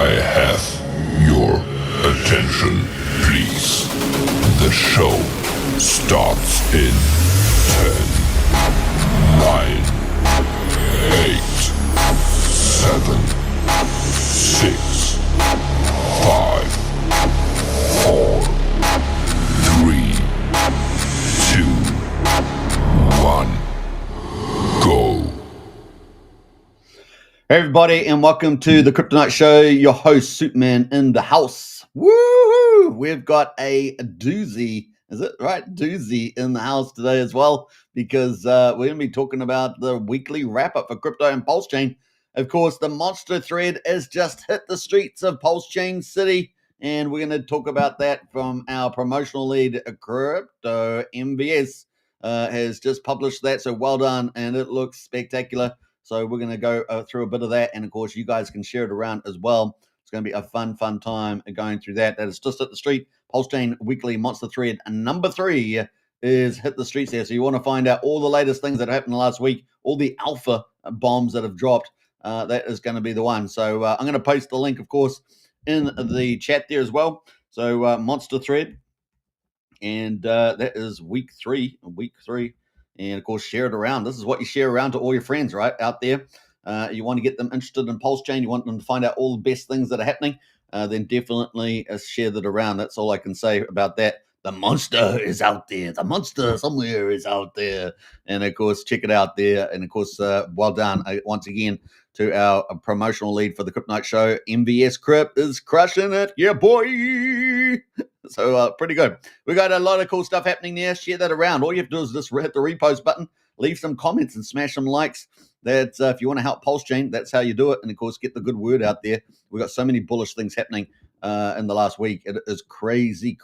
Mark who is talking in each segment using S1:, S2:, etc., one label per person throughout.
S1: I have your attention, please? The show starts in 10, 9, 8, 7, 6, 5, 4, 3, 2, 1, go.
S2: Hey everybody, and welcome to the Kryptonite Show. Your host, Superman, in the house. Woohoo! We've got a doozy, is it right? Doozy in the house today as well, because we're going to be talking about the weekly wrap-up for crypto and PulseChain. Of course, the monster thread has just hit the streets of PulseChain City, and we're going to talk about that from our promotional lead, Crypto MVS. Has just published that, so well done, and it looks spectacular. So we're going to go through a bit of that. And, of course, you guys can share it around as well. It's going to be a fun time going through that. That is just at the street. PulseChain Weekly Monster Thread number 3 is hit the streets there. So you want to find out all the latest things that happened last week, all the alpha bombs that have dropped. That is going to be the one. So I'm going to post the link, of course, in the chat there as well. So Monster Thread. And that is week 3. And, of course, share it around. This is what you share around to all your friends, right, out there. You want to get them interested in PulseChain. You want them to find out all the best things that are happening. Then definitely share that around. That's all I can say about that. The monster is out there. The monster somewhere is out there. And, of course, check it out there. And, of course, well done once again to our promotional lead for the Kryptonite Show. MVS Crypt is crushing it. Yeah, boy. So pretty good. We got a lot of cool stuff happening there. Share that around. All you have to do is just hit the repost button, leave some comments, and smash some likes. That's if you want to help PulseChain, that's how you do it. And, of course, get the good word out there. We've got so many bullish things happening in the last week. It is crazy.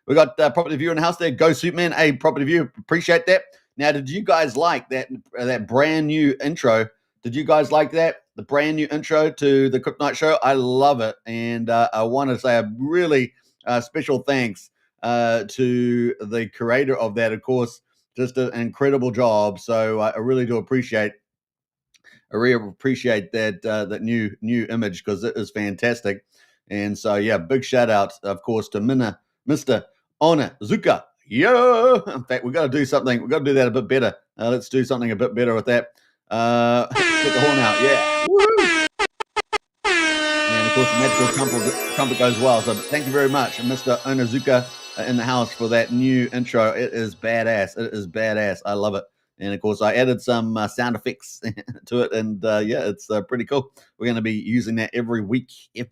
S2: We got Property View in the house there. Go Superman. Hey, Property View. Appreciate that. Now, did you guys like that brand new intro? Did you guys like that? The brand new intro to the Kryptonite Show? I love it. And I want to say a really special thanks to the creator of that, of course. Just an incredible job. So I really do appreciate that new image, because it is fantastic. And so, yeah, big shout out, of course, to Mr. Onizuka. Yeah. In fact, we've got to do something. We've got to do that a bit better. Let's do something a bit better with that. Get the horn out. Yeah. Woo! And, of course, the magical trumpet goes well. So thank you very much, Mr. Onizuka in the house, for that new intro. It is badass. I love it. And, of course, I added some sound effects to it. And, yeah, it's pretty cool. We're going to be using that every week. We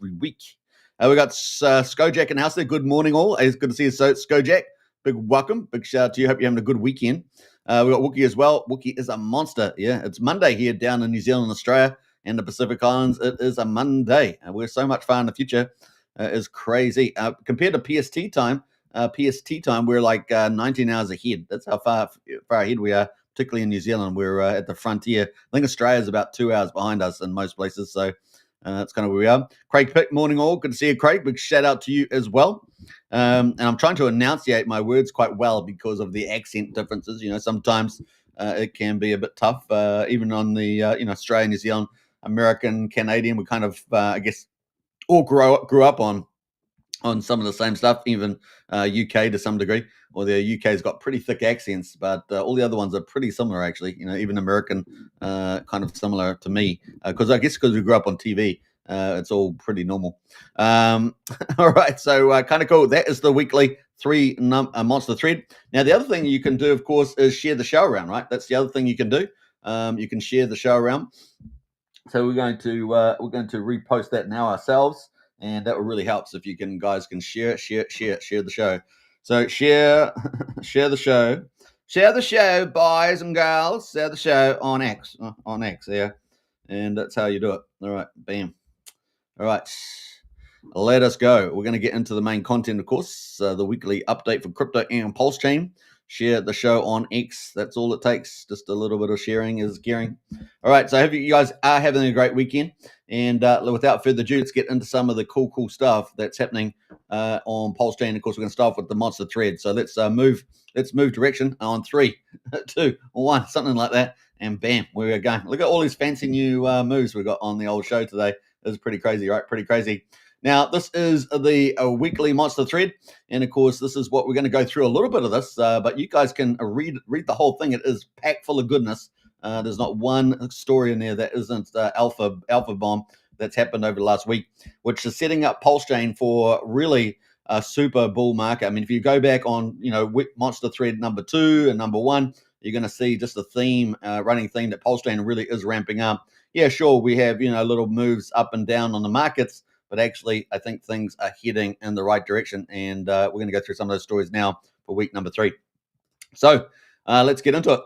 S2: got Skojak in the house there. Good morning, all. It's good to see you, Skojak. Big welcome. Big shout out to you. Hope you're having a good weekend. We got Wookie as well. Wookie is a monster. Yeah, it's Monday here down in New Zealand, Australia, and the Pacific Islands. It is a Monday. We're so much fun in the future. Is crazy. Compared to PST time, we're like 19 hours ahead. That's how far ahead we are, particularly in New Zealand. We're at the frontier. I think Australia is about 2 hours behind us in most places. So that's kind of where we are. Craig Pick, morning all. Good to see you, Craig. Big shout out to you as well. And I'm trying to enunciate my words quite well because of the accent differences. You know, sometimes it can be a bit tough, even on the Australia, New Zealand, American, Canadian. We kind of, I guess, all grew up on some of the same stuff, even UK to some degree. Or the UK's got pretty thick accents, but all the other ones are pretty similar, actually. You know, even American, kind of similar to me, because we grew up on TV. It's all pretty normal. All right, so kind of cool. That is the weekly 3 monster thread. Now, the other thing you can do, of course, is share the show around, right? That's the other thing you can do. You can share the show around. So we're going to repost that now ourselves, and that will really help if you guys can share the show. So share the show. Share the show, boys and girls. Share the show on X. Yeah. And that's how you do it. All right, bam. All right, let us go. We're going to get into the main content, of course, the weekly update for crypto and PulseChain. Share the show on X. That's all it takes. Just a little bit of sharing is caring. All right, so I hope you guys are having a great weekend. And without further ado, let's get into some of the cool stuff that's happening on PulseChain. Of course, we're going to start off with the monster thread. So let's move direction on 3, 2, 1, something like that. And bam, we're going. Look at all these fancy new moves we've got on the old show today. is pretty crazy, right? Pretty crazy. Now, this is the weekly monster thread. And of course, this is what we're going to go through a little bit of this, but you guys can read the whole thing. It is packed full of goodness. There's not one story in there that isn't alpha bomb that's happened over the last week, which is setting up PulseChain for really a super bull market. I mean, if you go back on, monster thread number 2 and number 1, you're going to see just a theme, running theme that PulseChain really is ramping up. Yeah, sure, we have, little moves up and down on the markets, but actually, I think things are heading in the right direction. And we're going to go through some of those stories now for week number 3. So let's get into it.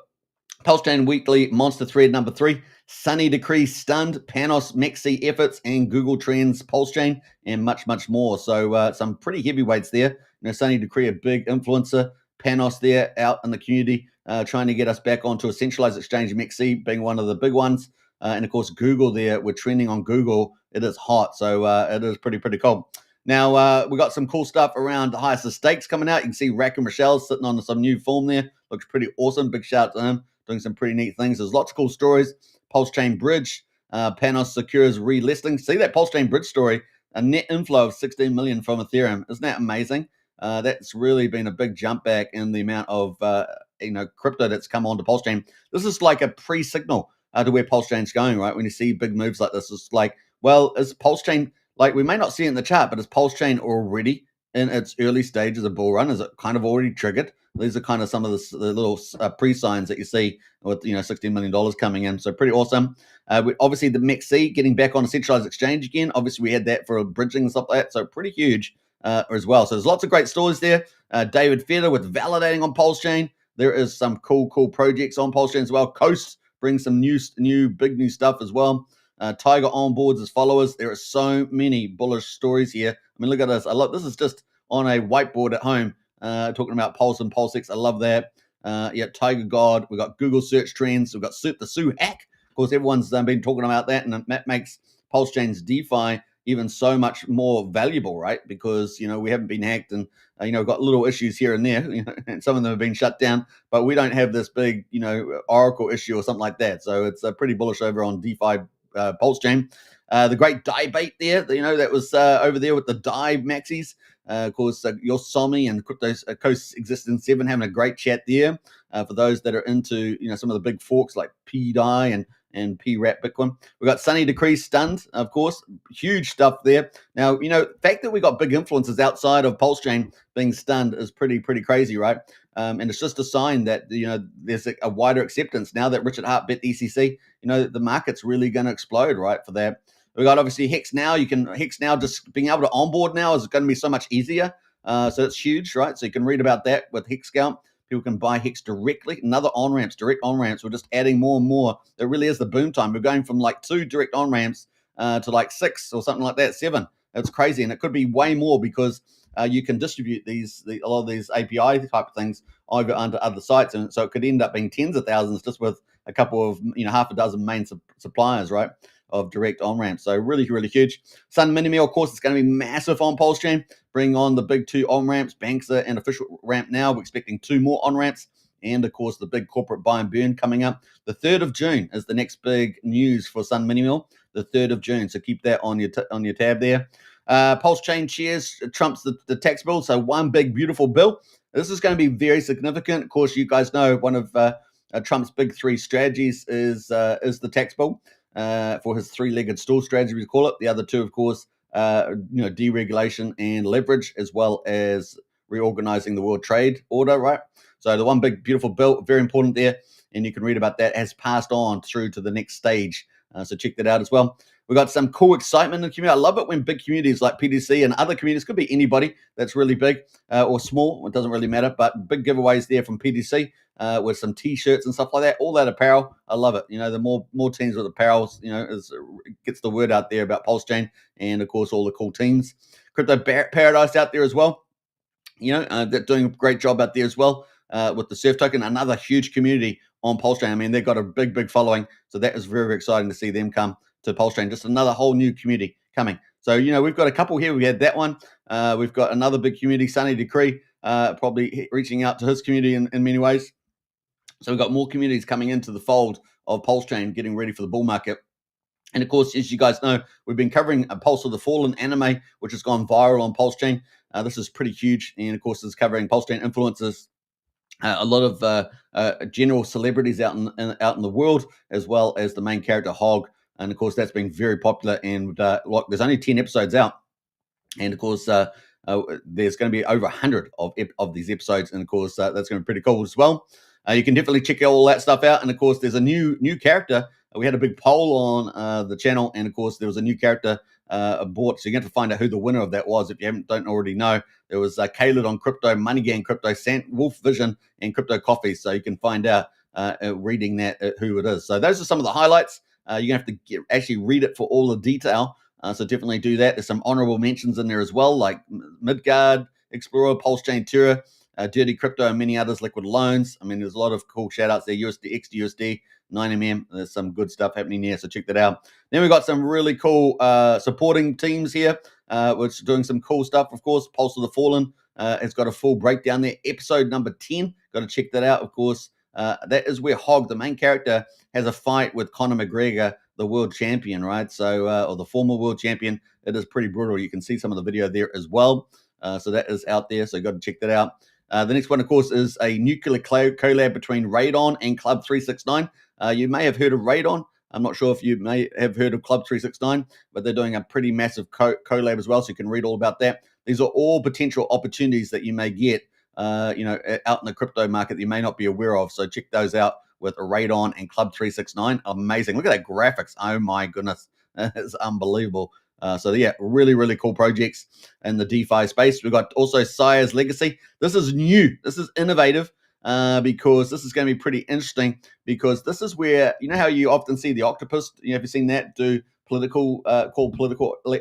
S2: PulseChain weekly monster thread number 3. Sunny Decree stunned, Panos Maxi efforts, and Google Trends PulseChain, and much, much more. So some pretty heavyweights there. Sunny Decree, a big influencer. Panos there out in the community trying to get us back onto a centralized exchange, Maxi being one of the big ones. And of course, Google there, we're trending on Google. It is hot, so it is pretty cool. Now, we got some cool stuff around the highest of stakes coming out. You can see Rack and Rochelle sitting on some new form there. Looks pretty awesome. Big shout out to him, doing some pretty neat things. There's lots of cool stories. PulseChain Bridge, Panos secures relisting. See that PulseChain Bridge story? A net inflow of 16 million from Ethereum. Isn't that amazing? That's really been a big jump back in the amount of crypto that's come onto PulseChain. This is like a pre-signal to where PulseChain's going, right? When you see big moves like this, it's like, well, is PulseChain, like, we may not see it in the chart, but is PulseChain already in its early stages of bull run? Is it kind of already triggered? These are kind of some of the little pre-signs that you see with, $16 million coming in. So pretty awesome. Obviously, the MEXC getting back on a centralized exchange again. Obviously, we had that for a bridging and stuff like that. So pretty huge as well. So there's lots of great stories there. David Feder with validating on PulseChain. There is some cool projects on PulseChain as well. Coast brings some big new stuff as well. Tiger onboards as followers. There are so many bullish stories here. I mean, look at this. This is just on a whiteboard at home, talking about Pulse and PulseX. I love that. Tiger God. We've got Google search trends. We've got the Sue hack. Of course, everyone's been talking about that, and that makes PulseChain's DeFi even so much more valuable, right? Because, we haven't been hacked and, got little issues here and there, and some of them have been shut down, but we don't have this big, Oracle issue or something like that. So it's pretty bullish over on DeFi PulseChain. The great DAI bait there, that was over there with the DAI maxis. Of course, your Somi and Crypto Coast Existence 7 having a great chat there. For those that are into, some of the big forks like PDAI and PRAP Bitcoin. We've got Sunny Decree stunned, of course. Huge stuff there. Now, the fact that we got big influences outside of PulseChain being stunned is pretty crazy, right? And it's just a sign that, there's a wider acceptance now that Richard Hart bet ECC, the market's really going to explode, right, for that. We got obviously Hex now. Hex now just being able to onboard now is going to be so much easier. So it's huge, right? So you can read about that with Hex Scout. People can buy Hex directly. Another on-ramps, direct on-ramps. We're just adding more and more. There really is the boom time. We're going from like 2 direct on-ramps to like 6 or something like that, 7. It's crazy. And it could be way more because you can distribute a lot of these API type of things over onto other sites. And so it could end up being tens of thousands just with a couple of, half a dozen main suppliers, right, of direct on-ramps. So really huge. Sun Minimi, of course, it's going to be massive on PulseChain. Bring on the big 2 on-ramps, Banksa and official ramp now. We're expecting 2 more on-ramps. And, of course, the big corporate buy and burn coming up. The 3rd of June is the next big news for Sun Minimi, the 3rd of June. So keep that on your tab there. PulseChain shares trumps the tax bill. So one big, beautiful bill. This is going to be very significant. Of course, you guys know one of Trump's big 3 strategies is the tax bill. For his 3-legged stool strategy, we call it. The other 2, of course, deregulation and leverage, as well as reorganizing the world trade order, right? So the one big, beautiful bill, very important there, and you can read about that, has passed on through to the next stage. So check that out as well. We've got some cool excitement in the community. I love it when big communities like PDC and other communities, could be anybody that's really big or small, it doesn't really matter, but big giveaways there from PDC with some T-shirts and stuff like that. All that apparel, I love it. The more teams with apparel, gets the word out there about PulseChain and, of course, all the cool teams. Crypto Paradise out there as well. They're doing a great job out there as well with the Surf token. Another huge community on PulseChain. I mean, they've got a big following. So that is very exciting to see them come to PulseChain. Just another whole new community coming. So, we've got a couple here. We had that one. We've got another big community, Sunny Decree, probably reaching out to his community in many ways. So we've got more communities coming into the fold of PulseChain, getting ready for the bull market. And of course, as you guys know, we've been covering a Pulse of the Fallen anime, which has gone viral on PulseChain. This is pretty huge. And of course, it's covering PulseChain influencers, a lot of general celebrities out in the world, as well as the main character Hog. And of course, that's been very popular. And look, there's only 10 episodes out. And of course, there's going to be over 100 of these episodes. And of course, that's going to be pretty cool as well. You can definitely check all that stuff out. And of course, there's a new character. We had a big poll on the channel, and of course, there was a new character bought. So you're going to find out who the winner of that was if you don't already know. There was Khaled on Crypto, Money Gang Crypto, Wolf Vision, and Crypto Coffee. So you can find out reading that who it is. So those are some of the highlights. You're going to have to actually read it for all the detail. So definitely do that. There's some honorable mentions in there as well, like Midgard, Explorer, PulseChain, Terra, Dirty Crypto, and many others, Liquid Loans. I mean, there's a lot of cool shout outs there. USD, XDUSD, 9mm. There's some good stuff happening here, so check that out. Then we've got some really cool supporting teams here, which are doing some cool stuff. Of course, Pulse of the Fallen. It's got a full breakdown there. Episode number 10. Got to check that out, of course. That is where Hog, the main character, has a fight with Conor McGregor, the world champion, right? So, or the former world champion. It is pretty brutal. You can see some of the video there as well. So that is out there. So you got to check that out. The next one, of course, is a nuclear collab between Radon and Club 369. You may have heard of Radon. I'm not sure if you may have heard of Club 369, but they're doing a pretty massive collab as well. So you can read all about that. These are all potential opportunities that you may get, out in the crypto market that you may not be aware of. So check those out with Radon and Club 369. Amazing. Look at that graphics. Oh my goodness. It's unbelievable. So yeah, really, really cool projects in the DeFi space. We've got also Sire's Legacy. This is new. This is innovative because this is going to be pretty interesting because this is where, you know how you often see the octopus, have you seen that do political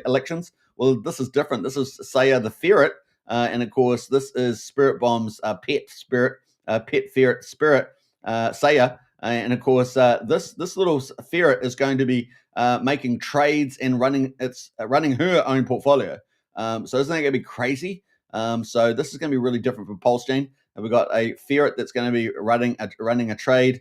S2: elections? Well, this is different. This is Saya the Ferret. And of course, this is Spirit Bomb's pet ferret spirit, Saya. And of course, this little ferret is going to be making trades and running her own portfolio. So isn't that going to be crazy? So this is going to be really different from PulseChain. And we've got a ferret that's going to be running a trade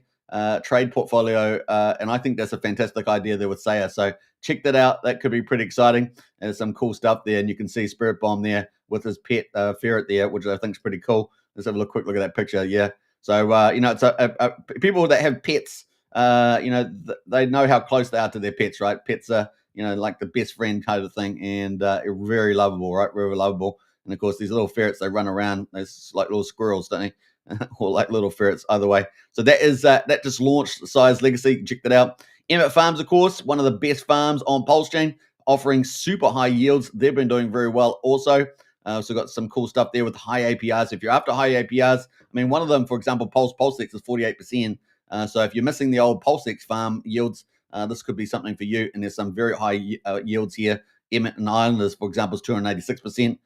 S2: portfolio, and I think that's a fantastic idea there with Saya. So check that out. That could be pretty exciting. There's some cool stuff there, and you can see Spirit Bomb there with his pet ferret there, which I think is pretty cool. Let's have a quick look at that picture. Yeah. So it's people that have pets. They know how close they are to their pets, right? Pets are, like the best friend kind of thing, and very lovable, right? Very lovable. And of course, these little ferrets, they run around. They're like little squirrels, don't they? Or like little ferrets, either way. So that is that just launched Sire's Legacy. Check that out. Emmet Farms, of course, one of the best farms on PulseChain, offering super high yields. They've been doing very well also. So got some cool stuff there with high APRs. If you're after high APRs, I mean, one of them, for example, PulseX is 48%. So if you're missing the old PulseX farm yields, this could be something for you. And there's some very high yields here. Emmet and Islanders, for example, is 286%.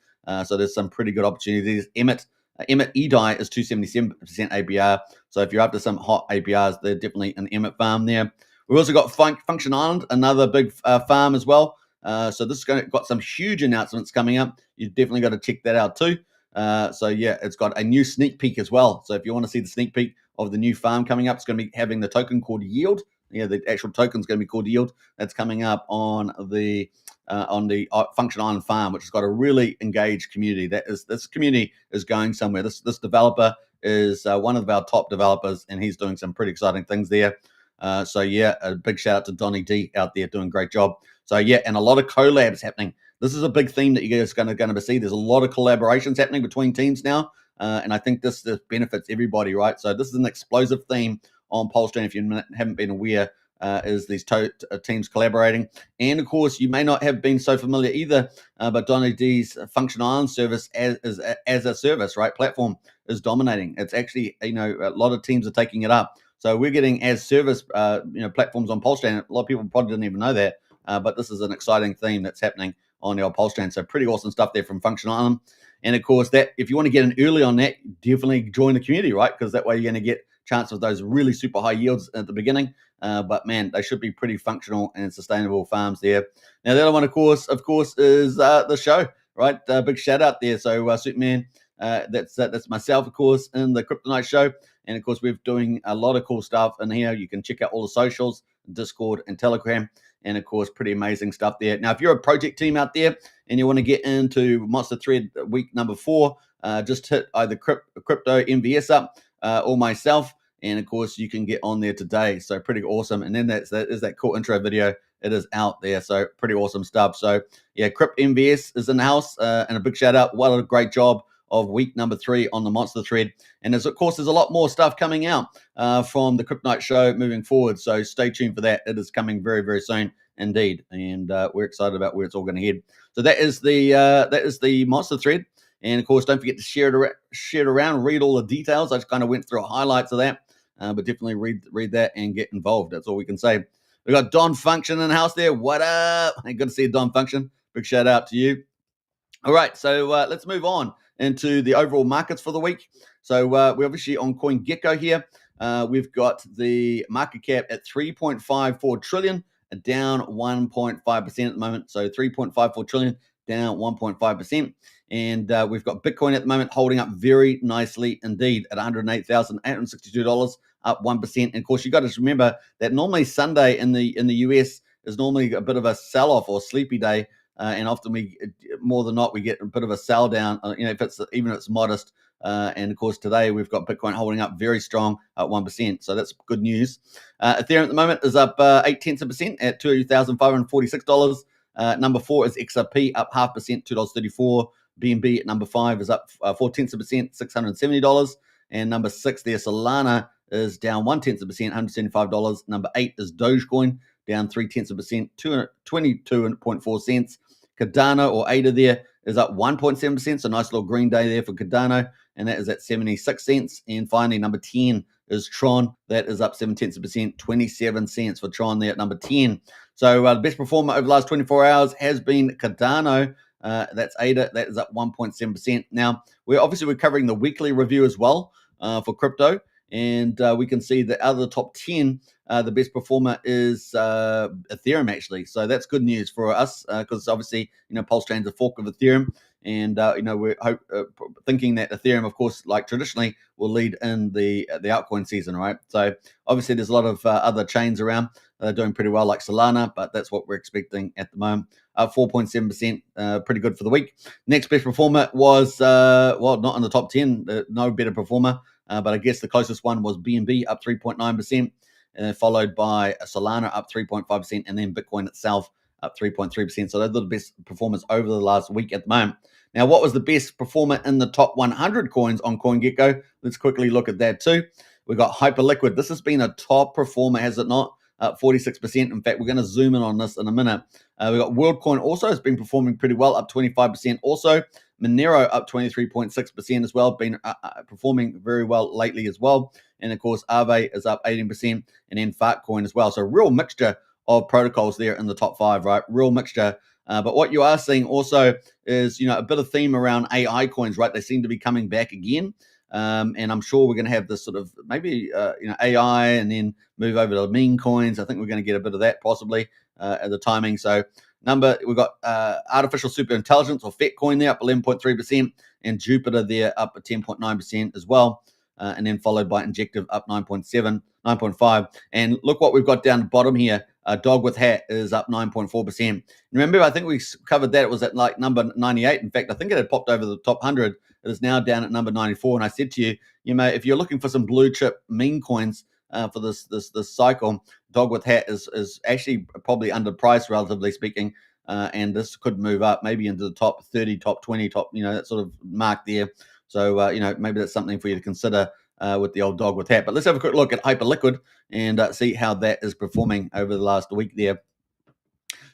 S2: So there's some pretty good opportunities. Emmet EDI is 277% APR. So if you're after some hot APRs, they're definitely an Emmet farm there. We've also got Function Island, another big farm as well. So this is got some huge announcements coming up. You've definitely got to check that out too. So yeah, it's got a new sneak peek as well. So if you want to see the sneak peek of the new farm coming up, it's going to be having the token called Yield. Yeah, the actual token is going to be called Yield. That's coming up on the Function Island farm, which has got a really engaged community. This community is going somewhere. This developer is one of our top developers, and he's doing some pretty exciting things there. So yeah, a big shout out to Donny D out there doing a great job. So yeah, and a lot of collabs happening. This is a big theme that you guys are going to see. There's a lot of collaborations happening between teams now, and I think this benefits everybody, right? So this is an explosive theme on PulseChain. If you haven't been aware, is these teams collaborating. And of course, you may not have been so familiar either, but Donny D's Function Island service as a service, right? Platform is dominating. It's actually, a lot of teams are taking it up. So we're getting as service, platforms on PulseChain. A lot of people probably didn't even know that, but this is an exciting theme that's happening on our PulseChain. So pretty awesome stuff there from Function Island. And of course, that if you want to get in early on that, definitely join the community, right? Because that way you're going to get chance of those really super high yields at the beginning. But man, they should be pretty functional and sustainable farms there. Now, the other one, of course, is the show, right? Big shout out there. So Superman, that's myself, of course, in the Kryptonite show. And of course, we're doing a lot of cool stuff in here. You can check out all the socials, Discord and Telegram. And of course, pretty amazing stuff there. Now, if you're a project team out there and you want to get into Monster Thread week number 4, just hit either Crypto MVS up or myself. And of course, you can get on there today. So pretty awesome. And then that is that cool intro video. It is out there. So pretty awesome stuff. So yeah, Crypt MVS is in the house. And a big shout out. What a great job of week number 3 on the Monster Thread. And there's a lot more stuff coming out from the Kryptonite show moving forward. So stay tuned for that. It is coming very, very soon indeed. And we're excited about where it's all going to head. So that is the Monster Thread. And of course, don't forget to share it around, read all the details. I just kind of went through highlights of that. But definitely read that and get involved. That's all we can say. We got Don Function in the house there. What up? Hey, good to see you, Don Function. Big shout out to you. All right, so let's move on into the overall markets for the week. So we're obviously on CoinGecko here. We've got the market cap at 3.54 trillion, down 1.5% at the moment. So 3.54 trillion, down 1.5%. And we've got Bitcoin at the moment holding up very nicely indeed at $108,862, up 1%. And of course, you got to remember that normally Sunday in the US is normally a bit of a sell-off or sleepy day. And often more than not, we get a bit of a sell down, if it's modest. And of course, today we've got Bitcoin holding up very strong at 1%. So that's good news. Ethereum at the moment is up 0.8% at $2,546. Number 4 is XRP, up 0.5%, $2.34. BNB at number 5 is up 0.4%, $670. And number 6 there, Solana, is down 0.1%, $175. Number 8 is Dogecoin, down 0.3%, 22.4 cents. Cardano or ADA there is up 1.7%. So nice little green day there for Cardano, and that is at 76 cents. And finally, number 10 is Tron. That is up 0.7%, 27 cents for Tron there at number 10. So the best performer over the last 24 hours has been Cardano. That's ADA. That is up 1.7%. Now, we're covering the weekly review as well for crypto. And we can see that out of the top 10, the best performer is Ethereum, actually. So that's good news for us because obviously, PulseChain is a fork of Ethereum. And, we're thinking that Ethereum, of course, like traditionally, will lead in the altcoin season, right? So obviously, there's a lot of other chains around that are doing pretty well, like Solana, but that's what we're expecting at the moment. 4.7%, pretty good for the week. Next best performer was, not in the top 10, no better performer. But I guess the closest one was BNB, up 3.9%, followed by Solana, up 3.5%, and then Bitcoin itself, up 3.3%. So those are the best performers over the last week at the moment. Now, what was the best performer in the top 100 coins on CoinGecko? Let's quickly look at that too. We've got Hyperliquid. This has been a top performer, has it not? Up 46%. In fact, we're going to zoom in on this in a minute. We've got WorldCoin also has been performing pretty well, up 25% also. Monero up 23.6% as well, been performing very well lately as well. And of course, Aave is up 18%, and then Fartcoin as well. So real mixture of protocols there in the top 5, right? Real mixture. But what you are seeing also is, a bit of theme around AI coins, right? They seem to be coming back again. And I'm sure we're going to have this sort of maybe, AI and then move over to meme coins. I think we're going to get a bit of that possibly at the timing. So we've got artificial super intelligence or FETcoin there up 11.3%, and Jupiter there up 10.9% as well. And then followed by Injective up 9.5. And look what we've got down the bottom here. Dog with Hat is up 9.4%. Remember, I think we covered that. It was at like number 98. In fact, I think it had popped over the top 100. It is now down at number 94. And I said to you, if you're looking for some blue chip meme coins for this cycle, Dog with Hat is actually probably underpriced, relatively speaking. And this could move up maybe into the top 30, top 20, top, that sort of mark there. So, maybe that's something for you to consider with the old Dog with Hat. But let's have a quick look at Hyperliquid and see how that is performing over the last week there.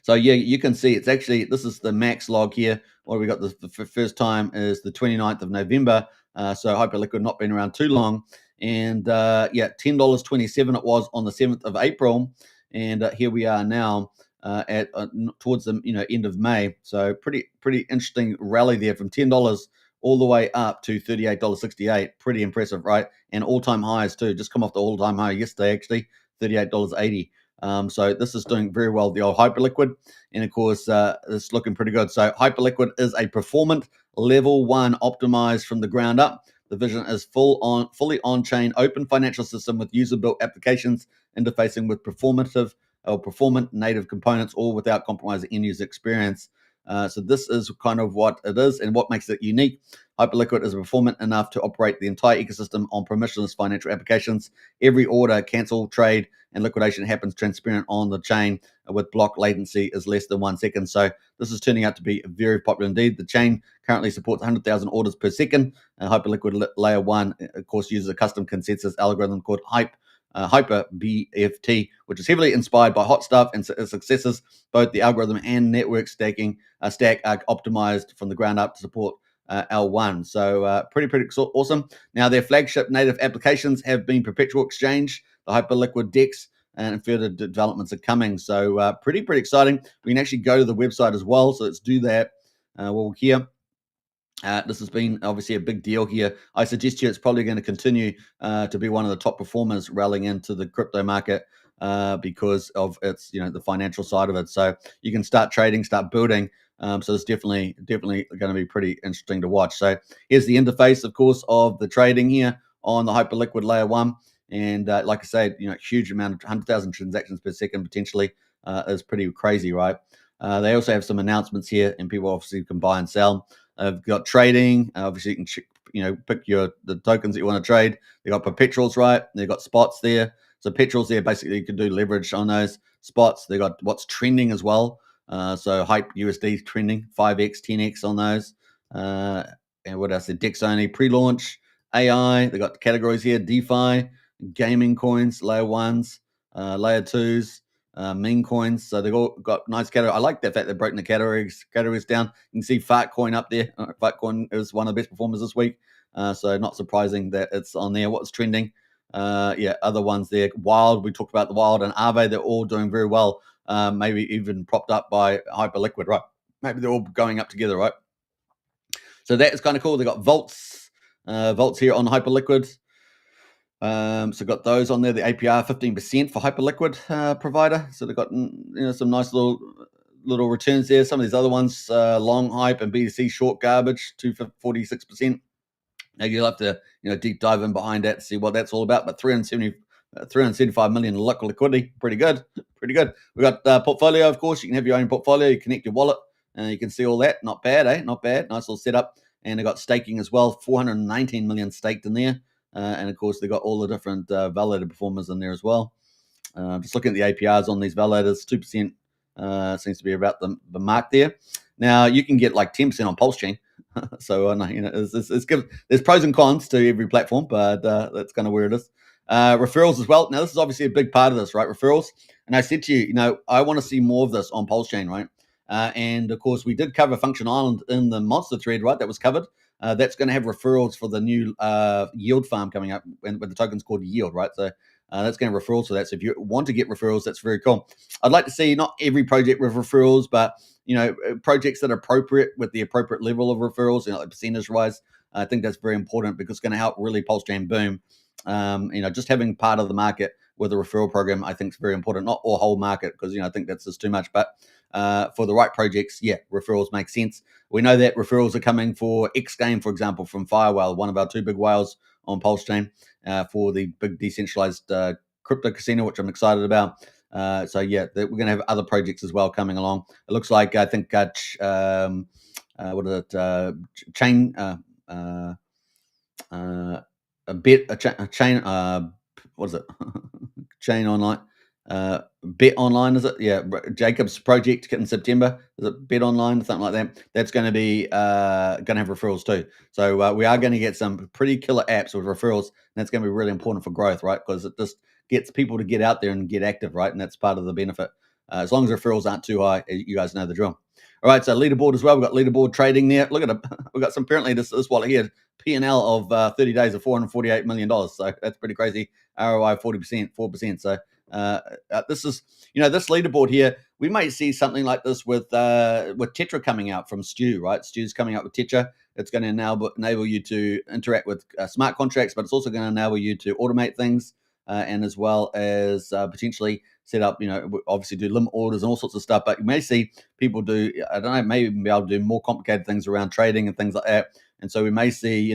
S2: So, yeah, you can see it's actually, this is the max log here. What we got the first time is the 29th of November. So Hyperliquid not been around too long. And, $10.27 it was on the 7th of April. And here we are now at towards the end of May. So pretty interesting rally there from $10 all the way up to $38.68. Pretty impressive, right? And all-time highs too. Just come off the all-time high yesterday, actually, $38.80. So this is doing very well, the old Hyperliquid. And of course, it's looking pretty good. So Hyperliquid is a performant level 1 optimized from the ground up. The vision is fully on-chain, open financial system with user-built applications interfacing with performant native components, all without compromising end-user experience. So this is kind of what it is and what makes it unique. Hyperliquid is performant enough to operate the entire ecosystem on permissionless financial applications. Every order, cancel, trade, and liquidation happens transparent on the chain with block latency is less than 1 second. So this is turning out to be very popular indeed. The chain currently supports 100,000 orders per second. Hyperliquid Layer 1, of course, uses a custom consensus algorithm called Hyper BFT, which is heavily inspired by Hot Stuff and its successors. Both the algorithm and network stack are optimized from the ground up to support L1. So pretty awesome. Now, their flagship native applications have been Perpetual Exchange, the Hyperliquid DEX, and further developments are coming. So pretty exciting. We can actually go to the website as well. So let's do that while we're here. This has been obviously a big deal here. I suggest you it's probably going to continue to be one of the top performers rallying into the crypto market because of its, the financial side of it. So you can start trading, start building. So it's definitely going to be pretty interesting to watch. So here's the interface, of course, of the trading here on the Hyperliquid Layer 1. And like I said, huge amount of 100,000 transactions per second potentially is pretty crazy, right? They also have some announcements here, and people obviously can buy and sell. They've got trading. Obviously, you can pick the tokens that you want to trade. They got perpetuals, right? They've got spots there. So perpetuals there, basically you can do leverage on those spots. They got what's trending as well. So Hype USD trending 5x, 10x on those. And what else? The DEX only pre-launch AI. They got categories here: DeFi, gaming coins, layer 1s, layer 2s. Meme coins, so they've all got nice categories. I like the fact they've broken the categories down. You can see Fartcoin up there. Fartcoin is one of the best performers this week, so not surprising that it's on there. What's trending? Other ones there. Wild, we talked about the Wild and Aave. They're all doing very well. Maybe even propped up by Hyperliquid, right? Maybe they're all going up together, right? So that is kind of cool. They got vaults here on Hyperliquid. So got those on there. The APR 15% for Hyperliquid provider. So they've got some nice little returns there. Some of these other ones, long hype and BTC short garbage, 46%. Now you'll have to deep dive in behind that to see what that's all about. But 375 million liquidity, pretty good. We got portfolio, of course. You can have your own portfolio. You connect your wallet, and you can see all that. Not bad, eh? Not bad. Nice little setup. And they got staking as well. 419 million staked in there. And of course, they got all the different validated performers in there as well. Just looking at the APRs on these validators, 2% seems to be about the mark there. Now you can get like 10% on PulseChain. So it's good. There's pros and cons to every platform, but that's kind of where it is. Referrals as well. Now this is obviously a big part of this, right? Referrals. And I said to you, I want to see more of this on PulseChain, right? And of course, we did cover Function Island in the monster thread, right? That was covered. That's going to have referrals for the new yield farm coming up, with the token's called Yield, right? So that's going to have referrals for that. So if you want to get referrals, that's very cool. I'd like to see not every project with referrals, but projects that are appropriate with the appropriate level of referrals, like percentage wise. I think that's very important because it's going to help really PulseChain boom. Just having part of the market with a referral program, I think is very important. Not all whole market, because I think that's just too much. But for the right projects, referrals make sense. We know that referrals are coming for X Game, for example, from Firewhale, one of our two big whales on PulseChain, for the big decentralized crypto casino, which I'm excited about. We're going to have other projects as well coming along. It looks like, I think, Chain, Chain, what is it? Chain Online, Bet Online, is it? Yeah, Jacob's project in September. Is it Bet Online or something like that? That's going to be going to have referrals too. So we are going to get some pretty killer apps with referrals, and that's going to be really important for growth, right? Because it just gets people to get out there and get active, right? And that's part of the benefit. As long as referrals aren't too high, you guys know the drill. All right, so leaderboard as well. We've got leaderboard trading there. Look at it. We've got some, apparently this wallet here, P&L of 30 days of $448 million. So that's pretty crazy. ROI 40%, 4%. So this is, this leaderboard here, we might see something like this with Tetra coming out from Stu, right? Stu's coming out with Tetra. It's going to enable you to interact with smart contracts, but it's also going to enable you to automate things. and as well as potentially set up, obviously do limit orders and all sorts of stuff. But you may see people do, I don't know, maybe even be able to do more complicated things around trading and things like that. And so we may see,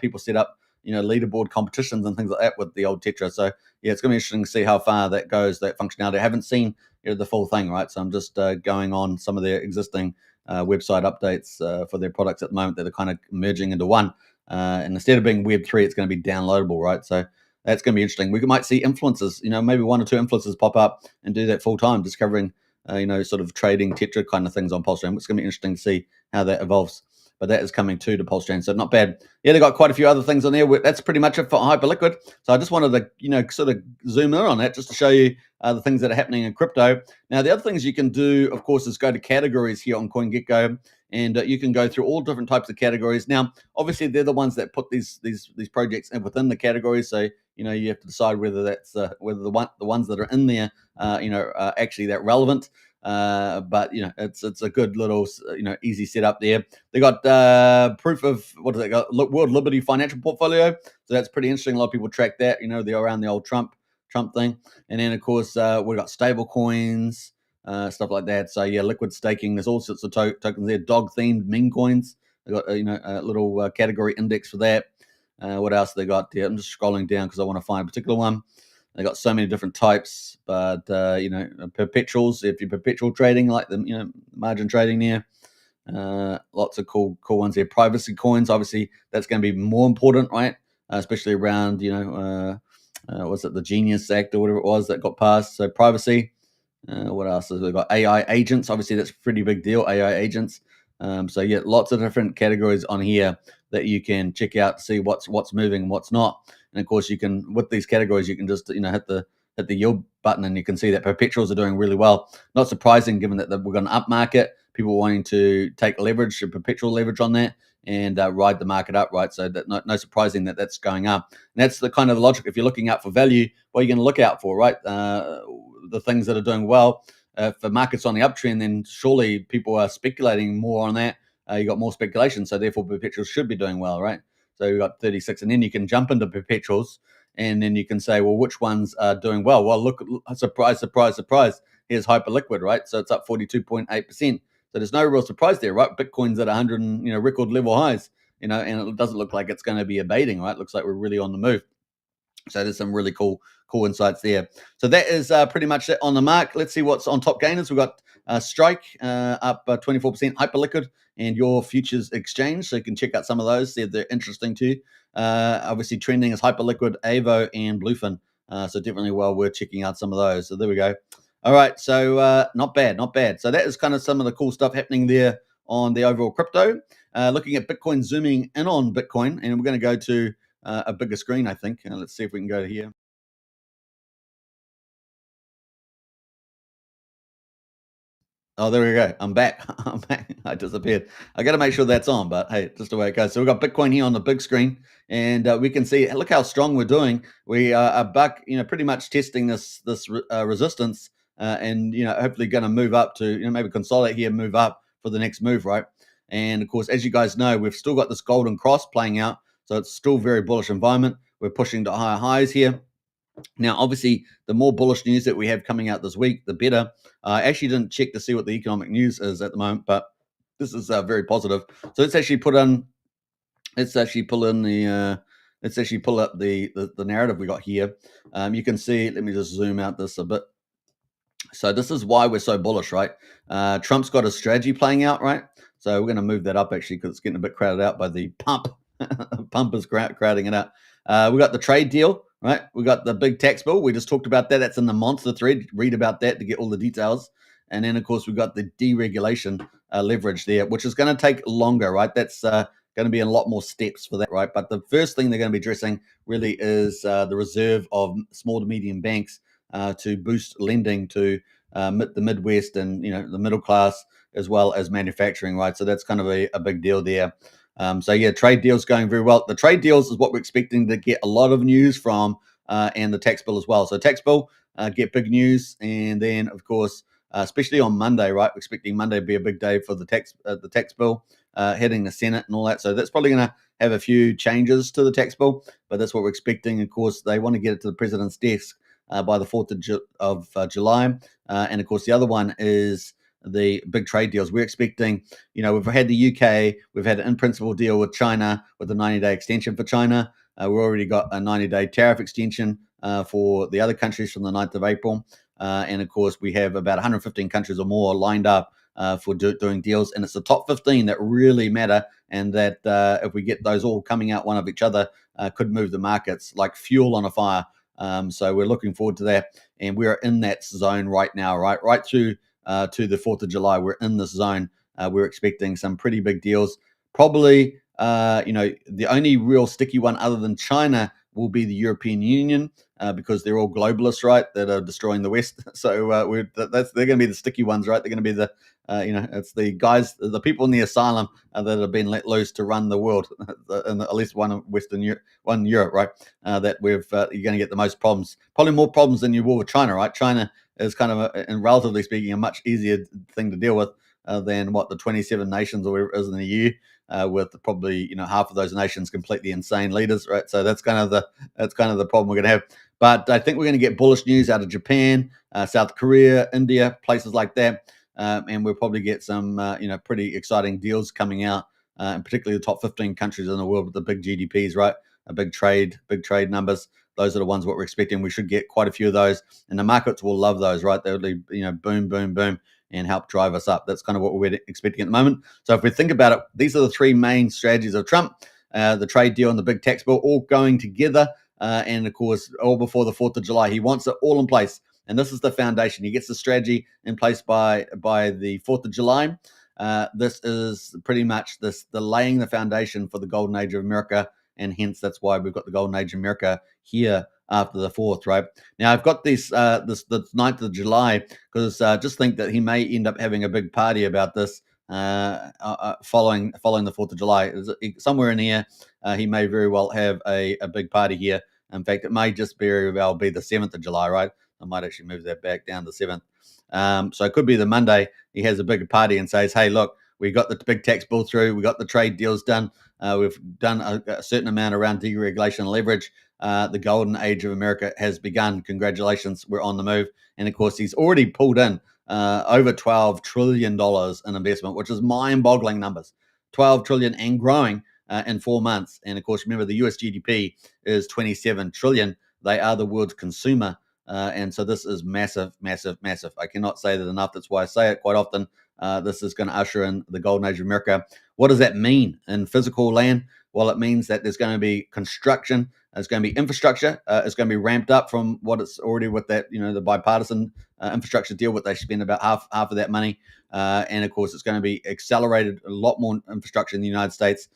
S2: people set up, leaderboard competitions and things like that with the old Tetra. So yeah, it's going to be interesting to see how far that goes, that functionality. I haven't seen the full thing, right? So I'm just going on some of their existing website updates for their products at the moment that are kind of merging into one. And instead of being Web3, it's going to be downloadable, right? So that's going to be interesting. We might see influencers, maybe one or two influencers pop up and do that full time, just covering, sort of trading Tetra kind of things on PulseChain. It's going to be interesting to see how that evolves. But that is coming too to PulseChain, so not bad. Yeah, they got quite a few other things on there. That's pretty much it for Hyperliquid. So I just wanted to, sort of zoom in on that just to show you the things that are happening in crypto. Now, the other things you can do, of course, is go to categories here on CoinGecko, and you can go through all different types of categories. Now, obviously, they're the ones that put these projects in within the categories. So you have to decide whether that's whether the ones that are in there, are actually that relevant. But it's a good little easy setup there. They got proof of what do they got? World Liberty Financial Portfolio. So that's pretty interesting. A lot of people track that. They're around the old Trump thing. And then of course we've got stable coins, stuff like that. So yeah, liquid staking. There's all sorts of tokens there. Dog themed meme coins. They got a little category index for that. What else they got there? I'm just scrolling down because I want to find a particular one. They got so many different types, but perpetuals. If you're perpetual trading, like the margin trading there, lots of cool ones there. Privacy coins, obviously, that's going to be more important, right? Especially around was it the Genius Act or whatever it was that got passed? So privacy. What else has we got? AI agents, obviously that's a pretty big deal. AI agents. So yeah, lots of different categories on here that you can check out to see what's moving and what's not. And of course, you can with these categories, you can just hit the yield button, and you can see that perpetuals are doing really well. Not surprising, given that we're going to up market, people wanting to take leverage, perpetual leverage on that, and ride the market up, right? So that no surprising that that's going up. And that's the kind of logic. If you're looking out for value, what are you going to look out for, right? The things that are doing well. If the market's on the uptrend, then surely people are speculating more on that. You got more speculation, so therefore perpetuals should be doing well, right? So you got 36, and then you can jump into perpetuals, and then you can say, well, which ones are doing well? Well, look, surprise, surprise, surprise. Here's Hyperliquid, right? So it's up 42.8%. So there's no real surprise there, right? Bitcoin's at 100, record level highs, and it doesn't look like it's going to be abating, right? It looks like we're really on the move. So there's some really cool insights there. So that is pretty much it on the mark. Let's see what's on top gainers. We've got Strike up 24%, Hyperliquid, and your futures exchange. So you can check out some of those, see if they're interesting to you. Obviously trending is Hyperliquid, Avo, and Bluefin. So definitely well worth checking out some of those. So there we go. All right, so not bad. So that is kind of some of the cool stuff happening there on the overall crypto. Looking at Bitcoin, zooming in on Bitcoin, and we're going to go to a bigger screen, I think. Let's see if we can go to here. Oh, there we go. I'm back. I'm back. I disappeared. I got to make sure that's on, but hey, just the way it goes. So we've got Bitcoin here on the big screen, and we can see, look how strong we're doing. We are back, pretty much testing this resistance, and hopefully going to move up to, maybe consolidate here, move up for the next move, right? And of course, as you guys know, we've still got this golden cross playing out, so it's still very bullish environment. We're pushing to higher highs here. Now, obviously, the more bullish news that we have coming out this week, the better. I actually didn't check to see what the economic news is at the moment, but this is very positive. So let's actually pull up the narrative we got here. You can see, let me just zoom out this a bit. So this is why we're so bullish, right? Trump's got a strategy playing out, right? So we're going to move that up actually because it's getting a bit crowded out by the pump. Pump is crowding it out. We got the trade deal, right? We got the big tax bill. We just talked about that. That's in the monster thread. Read about that to get all the details. And then, of course, we've got the deregulation leverage there, which is going to take longer, right? That's going to be a lot more steps for that, right? But the first thing they're going to be addressing really is the reserve of small to medium banks to boost lending to the Midwest and the middle class as well as manufacturing, right? So that's kind of a big deal there. So yeah, trade deals going very well. The trade deals is what we're expecting to get a lot of news from, and the tax bill as well. So tax bill get big news, and then of course, especially on Monday, right? We're expecting Monday to be a big day for the tax bill. heading the Senate and all that. So that's probably going to have a few changes to the tax bill, but that's what we're expecting. Of course, they want to get it to the president's desk by the 4th of July. And of course, the other one is the big trade deals. We're expecting, we've had the UK, we've had an in-principle deal with China with a 90-day extension for China. We've already got a 90-day tariff extension for the other countries from the 9th of April. And of course, we have about 115 countries or more lined up for doing deals. And it's the top 15 that really matter. And that if we get those all coming out one of each other, could move the markets like fuel on a fire. So we're looking forward to that. And we're in that zone right now, right through to the 4th of July. We're in this zone. We're expecting some pretty big deals. Probably, the only real sticky one other than China will be the European Union because they're all globalists, right, that are destroying the West. So they're going to be the sticky ones, right? They're going to be the, it's the guys, the people in the asylum that have been let loose to run the world, and at least one Europe, right? That you're going to get the most problems, probably more problems than you will with China, right? China is kind of, and relatively speaking, a much easier thing to deal with than what the 27 nations or whatever it is in the EU. With probably half of those nations completely insane leaders, right? So that's kind of the problem we're going to have. But I think we're going to get bullish news out of Japan, South Korea, India, places like that, and we'll probably get some pretty exciting deals coming out, and particularly the top 15 countries in the world with the big GDPs, right? Big trade numbers. Those are the ones what we're expecting. We should get quite a few of those, and the markets will love those, right? They'll be boom, boom, boom, and help drive us up. That's kind of what we're expecting at the moment. So if we think about it, these are the three main strategies of Trump, the trade deal and the big tax bill, all going together. And of course, all before the 4th of July. He wants it all in place. And this is the foundation. He gets the strategy in place by the 4th of July. This is pretty much the laying the foundation for the golden age of America. And hence, that's why we've got the golden age of America here after the 4th, right? Now, I've got the 9th of July because just think that he may end up having a big party about this following the 4th of July. Somewhere in here, he may very well have a big party here. In fact, it may just very well be the 7th of July, right? I might actually move that back down to 7th. So it could be the Monday he has a big party and says, hey, look, we got the big tax bill through. We got the trade deals done. We've done a certain amount around deregulation and leverage. The golden age of America has begun. Congratulations. We're on the move. And of course, he's already pulled in over $12 trillion in investment, which is mind-boggling numbers. 12 trillion and growing in 4 months. And of course, remember, the US GDP is 27 trillion. They are the world's consumer. And so this is massive, massive, massive. I cannot say that enough. That's why I say it quite often. This is going to usher in the golden age of America. What does that mean in physical land? Well, it means that there's going to be construction. There's going to be infrastructure. It's going to be ramped up from what it's already with that, the bipartisan infrastructure deal, what they spend about half of that money. And of course, it's going to be accelerated, a lot more infrastructure in the United States.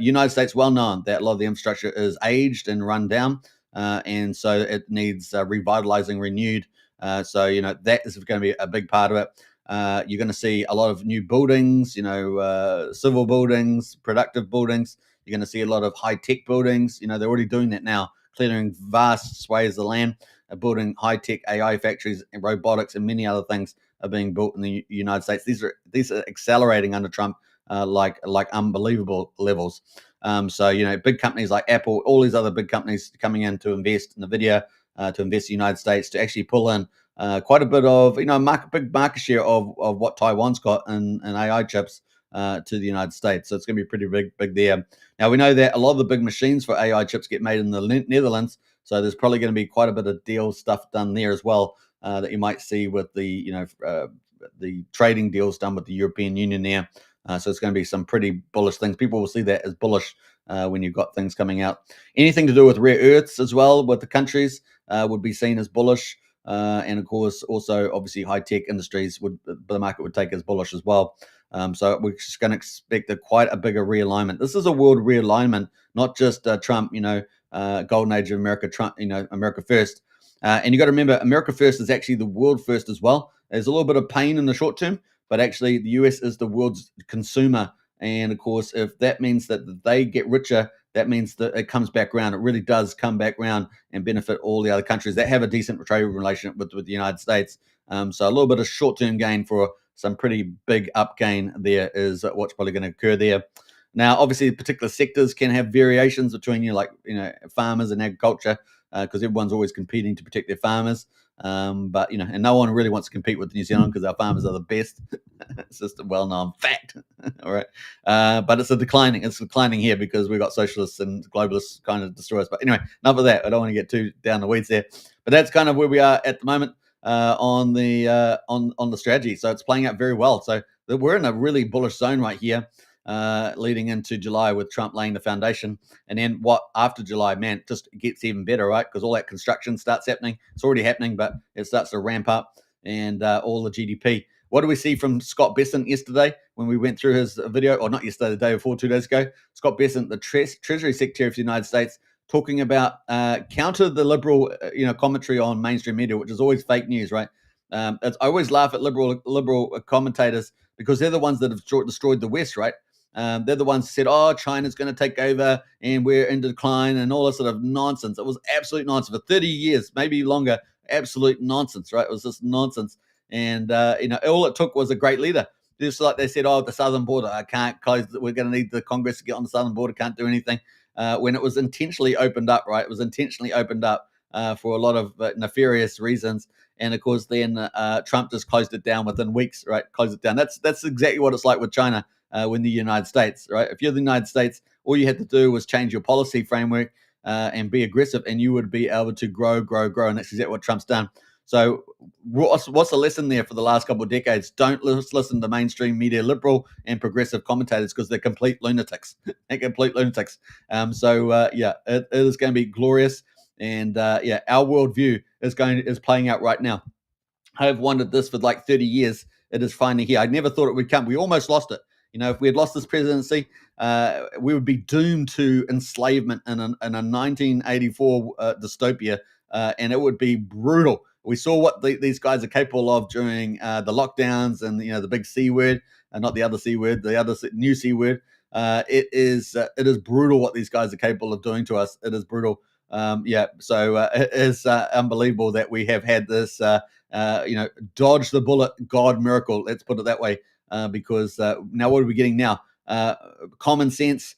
S2: United States, well known that a lot of the infrastructure is aged and run down. And so it needs revitalizing, renewed. So that is going to be a big part of it. You're going to see a lot of new buildings, civil buildings, productive buildings. You're going to see a lot of high-tech buildings. They're already doing that now, clearing vast swathes of land, building high-tech AI factories and robotics and many other things are being built in the United States. These are accelerating under Trump like unbelievable levels. So, big companies like Apple, all these other big companies coming in to invest in NVIDIA, to invest in the United States, to actually pull in quite a bit of, big market share of what Taiwan's got in AI chips to the United States. So it's going to be pretty big there. Now, we know that a lot of the big machines for AI chips get made in the Netherlands. So there's probably going to be quite a bit of deal stuff done there as well that you might see with the trading deals done with the European Union there. So it's going to be some pretty bullish things. People will see that as bullish when you've got things coming out. Anything to do with rare earths as well with the countries would be seen as bullish. And of course, also obviously high-tech industries the market would take as bullish as well. So we're just going to expect quite a bigger realignment. This is a world realignment, not just Trump, golden age of America, Trump, America first. And you got to remember, America first is actually the world first as well. There's a little bit of pain in the short term, but actually the US is the world's consumer. And of course, if that means that they get richer, that means that it comes back around. It really does come back around and benefit all the other countries that have a decent trade relationship with the United States. So a little bit of short-term gain for some pretty big up gain there is what's probably going to occur there. Now, obviously, particular sectors can have variations between farmers and agriculture because everyone's always competing to protect their farmers. But and no one really wants to compete with New Zealand because our farmers are the best. It's just a well-known fact. All right, but it's declining here because we've got socialists and globalists kind of destroy us. But anyway, enough of that. I don't want to get too down the weeds there. But that's kind of where we are at the moment on the strategy. So it's playing out very well. So we're in a really bullish zone right here. Leading into July with Trump laying the foundation. And then what after July, man, it just gets even better, right? Because all that construction starts happening. It's already happening, but it starts to ramp up and all the GDP. What do we see from Scott Bessent yesterday when we went through his video, or not yesterday, the day before, 2 days ago? Scott Bessent, the Treasury Secretary of the United States, talking about counter the liberal commentary on mainstream media, which is always fake news, right? I always laugh at liberal commentators because they're the ones that have destroyed the West, right? They're the ones who said, oh, China's going to take over and we're in decline and all this sort of nonsense. It was absolute nonsense for 30 years, maybe longer. Absolute nonsense, right? It was just nonsense. And, all it took was a great leader. Just like they said, the southern border, I can't close. We're going to need the Congress to get on the southern border, can't do anything. When it was intentionally opened up, right? It was intentionally opened up for a lot of nefarious reasons. And of course, then Trump just closed it down within weeks, right? Closed it down. That's exactly what it's like with China. When the United States, right? If you're the United States, all you had to do was change your policy framework and be aggressive, and you would be able to grow. And that's exactly what Trump's done. So what's the lesson there for the last couple of decades? Don't listen to mainstream media, liberal and progressive commentators because they're complete lunatics. They're complete lunatics. It is going to be glorious. And our worldview is playing out right now. I've wanted this for like 30 years. It is finally here. I never thought it would come. We almost lost it. If we had lost this presidency, we would be doomed to enslavement in a 1984 dystopia, and it would be brutal. We saw what these guys are capable of during the lockdowns and the big C word, not the other C word, the other new C word. It is brutal what these guys are capable of doing to us. It is brutal. So it is unbelievable that we have had this, dodge the bullet, God miracle. Let's put it that way. Because now what are we getting now? Common sense,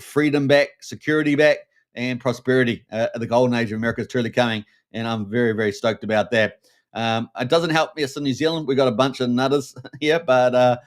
S2: freedom back, security back, and prosperity. The golden age of America is truly coming, and I'm very, very stoked about that. It doesn't help us in New Zealand. We've got a bunch of nutters here, but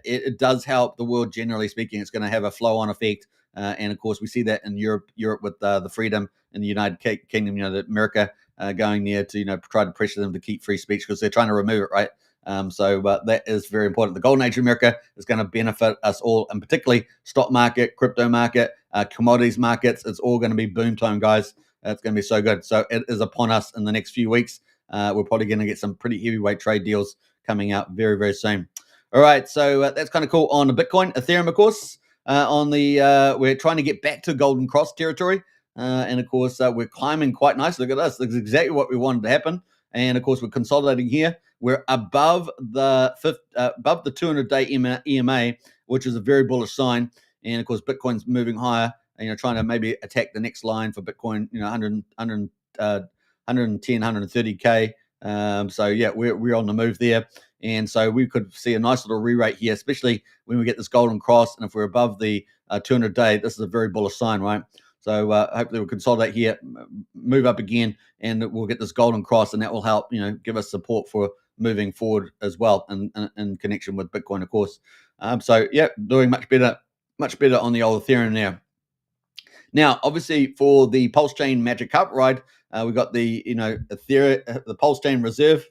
S2: it does help the world, generally speaking. It's going to have a flow-on effect. And, of course, we see that in Europe with the freedom in the United Kingdom, America going there to, try to pressure them to keep free speech because they're trying to remove it, right? But that is very important. The golden age of America is going to benefit us all, and particularly stock market, crypto market, commodities markets. It's all going to be boom time, guys. It's going to be so good. So it is upon us in the next few weeks. We're probably going to get some pretty heavyweight trade deals coming out very, very soon. All right, so that's kind of cool on the Bitcoin. Ethereum, of course, we're trying to get back to Golden Cross territory. And, of course, we're climbing quite nicely. Look at this. This is exactly what we wanted to happen. And, of course, we're consolidating here. We're above the 200-day EMA, which is a very bullish sign. And, of course, Bitcoin's moving higher and, trying to maybe attack the next line for Bitcoin, 110, 130K. We're on the move there. And so we could see a nice little re-rate here, especially when we get this golden cross. And if we're above the 200-day, this is a very bullish sign, right? So hopefully we'll consolidate here, move up again, and we'll get this golden cross, and that will help, give us support for moving forward as well in connection with Bitcoin, of course. Doing much better on the old Ethereum now. Now, obviously, for the PulseChain Magic Cup ride, we've got the Ethereum, the PulseChain reserve,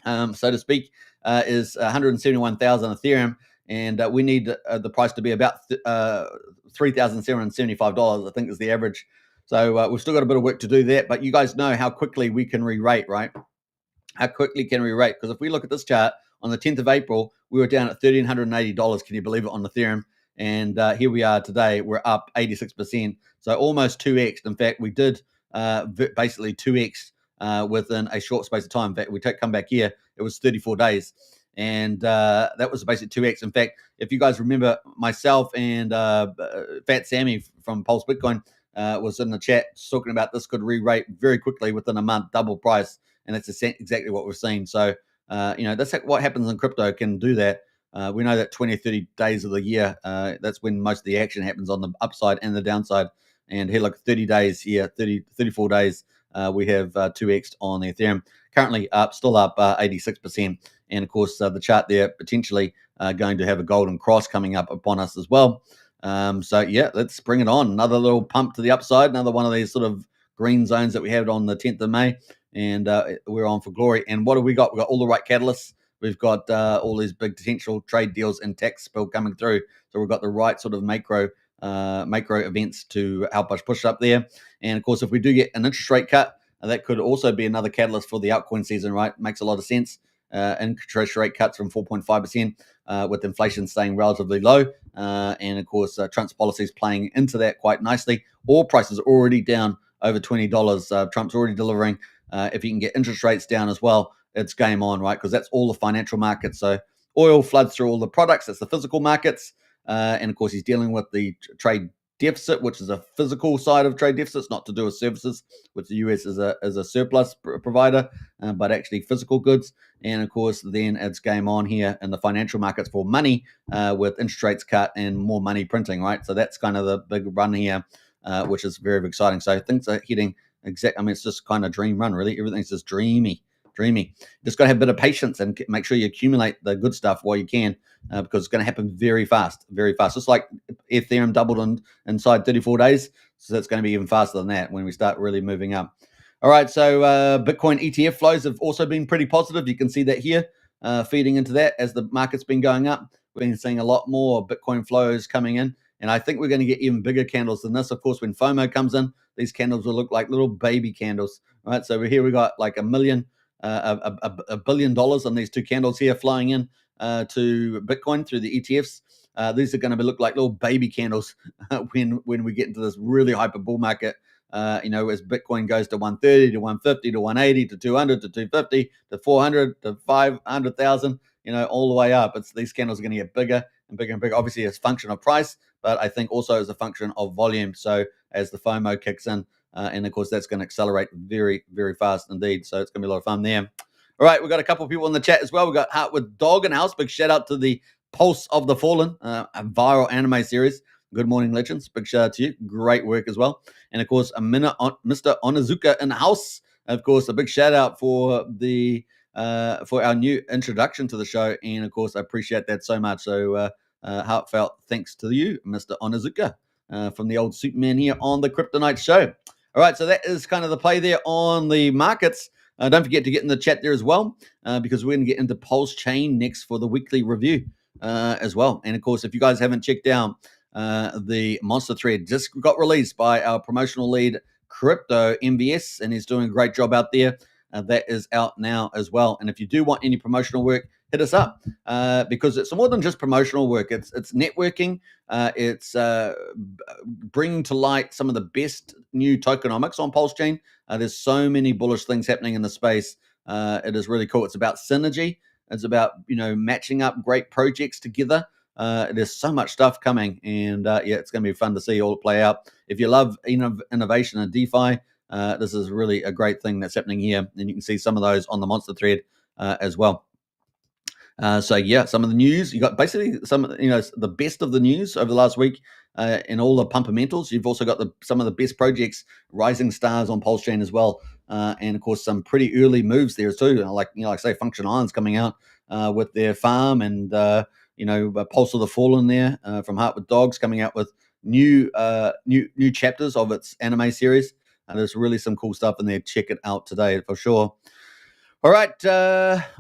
S2: so to speak, is 171,000 Ethereum, and we need the price to be about $3,775. I think is the average. So we've still got a bit of work to do there, but you guys know how quickly we can re-rate, right? How quickly can we rate? Because if we look at this chart on the 10th of April, we were down at $1,380. Can you believe it, on Ethereum? And here we are today. We're up 86%. So almost 2x. In fact, we did basically 2x within a short space of time. In fact, we come back here, it was 34 days. And that was basically 2x. In fact, if you guys remember, myself and Fat Sammy from Pulse Bitcoin was in the chat talking about this could re-rate very quickly within a month, double price. And that's exactly what we're seeing. So That's what happens in crypto. Can do that. We know that 20, 30 days of the year, that's when most of the action happens on the upside and the downside. And here, look, 30 days here, 34 days, we have 2x on Ethereum. Currently still up 86%. And of course, the chart there potentially going to have a golden cross coming up upon us as well. Let's bring it on. Another little pump to the upside. Another one of these sort of green zones that we had on the 10th of May. And we're on for glory. And what have we got? We've got all the right catalysts. We've got all these big potential trade deals and tax bill coming through. So we've got the right sort of macro events to help us push up there. And of course, if we do get an interest rate cut, that could also be another catalyst for the altcoin season, right? Makes a lot of sense. Interest rate cuts from 4.5% with inflation staying relatively low. And of course, Trump's policies playing into that quite nicely. Oil prices are already down over $20. Trump's already delivering. If you can get interest rates down as well, it's game on, right? Because that's all the financial markets. So oil floods through all the products. That's the physical markets. And of course, he's dealing with the trade deficit, which is a physical side of trade deficits, not to do with services, which the US is a surplus provider, but actually physical goods. And of course, then it's game on here in the financial markets for money with interest rates cut and more money printing, right? So that's kind of the big run here, which is very, very exciting. So things are hitting it's just kind of dream run, really. Everything's just dreamy. Just got to have a bit of patience and make sure you accumulate the good stuff while you can, because it's going to happen very fast. Just like Ethereum doubled inside 34 days. So that's going to be even faster than that when we start really moving up. All right, so Bitcoin ETF flows have also been pretty positive. You can see that here, feeding into that as the market's been going up. We've been seeing a lot more Bitcoin flows coming in. And I think we're going to get even bigger candles than this. Of course, when FOMO comes in, these candles will look like little baby candles, right? So here we got like $1 billion on these two candles here flying in to Bitcoin through the ETFs. These are going to look like little baby candles when we get into this really hyper bull market. As Bitcoin goes to 130 to 150 to 180 to 200 to 250 to 400 to 500,000, all the way up. These candles are going to get bigger and bigger and bigger. Obviously, it's a function of price, but I think also as a function of volume. So as the FOMO kicks in, and of course, that's going to accelerate very, very fast indeed. So it's going to be a lot of fun there. All right, we've got a couple of people in the chat as well. We've got Heart with Dog in the house. Big shout out to the Pulse of the Fallen, a viral anime series. Good morning, legends. Big shout out to you. Great work as well. And of course, Mr. Onizuka in the house. Of course, a big shout out for our new introduction to the show. And of course, I appreciate that so much. So heartfelt thanks to you, Mr. Onizuka, from the old Superman here on the Kryptonite Show. All right, so that is kind of the play there on the markets. Don't forget to get in the chat there as well, because we're going to get into PulseChain next for the weekly review as well. And of course, if you guys haven't checked out the monster thread, just got released by our promotional lead, Crypto MVS, and he's doing a great job out there. That is out now as well. And if you do want any promotional work, hit us up, because it's more than just promotional work. It's networking. It's bringing to light some of the best new tokenomics on PulseChain. There's so many bullish things happening in the space. It is really cool. It's about synergy. It's about matching up great projects together. There's so much stuff coming, and it's going to be fun to see all play out. If you love innovation and DeFi, this is really a great thing that's happening here, and you can see some of those on the monster thread as well. Some of the news, you got basically some, the best of the news over the last week in all the pumpermentals. You've also got some of the best projects, rising stars on PulseChain as well. And of course, some pretty early moves there too. Like say Function Iron's coming out with their farm, and Pulse of the Fallen there from Heart with Dogs coming out with new chapters of its anime series. And there's really some cool stuff in there. Check it out today for sure. All right,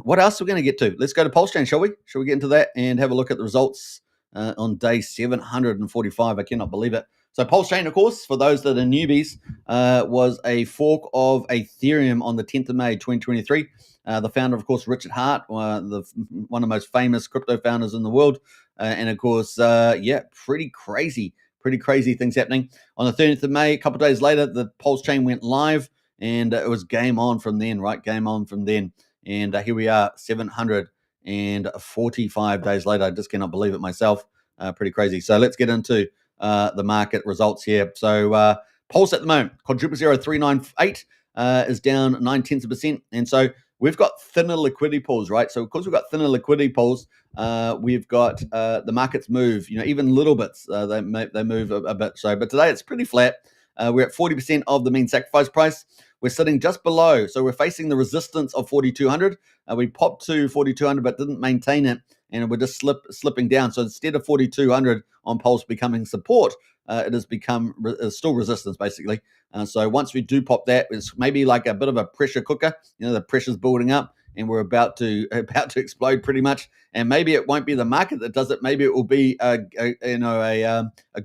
S2: what else are we going to get to? Let's go to PulseChain, shall we? Shall we get into that and have a look at the results on day 745? I cannot believe it. So PulseChain, of course, for those that are newbies, was a fork of Ethereum on the 10th of May, 2023. The founder, of course, Richard Hart, one of the most famous crypto founders in the world. And of course, pretty crazy things happening. On the 30th of May, a couple of days later, the PulseChain went live. And it was game on from then, right? Game on from then. And here we are, 745 days later. I just cannot believe it myself. Pretty crazy. So let's get into the market results here. So Pulse at the moment, quadruple 0398 is down 0.9%. And so we've got thinner liquidity pools, right? So because we've got thinner liquidity pools, we've got the markets move, even little bits. They move a bit. So, but today it's pretty flat. We're at 40% of the mean sacrifice price. We're sitting just below. So we're facing the resistance of 4,200. We popped to 4,200 but didn't maintain it, and we're just slipping down. So instead of 4,200 on Pulse becoming support, it has become still resistance, basically. So once we do pop that, it's maybe like a bit of a pressure cooker. The pressure's building up, and we're about to explode pretty much. And maybe it won't be the market that does it. Maybe it will be a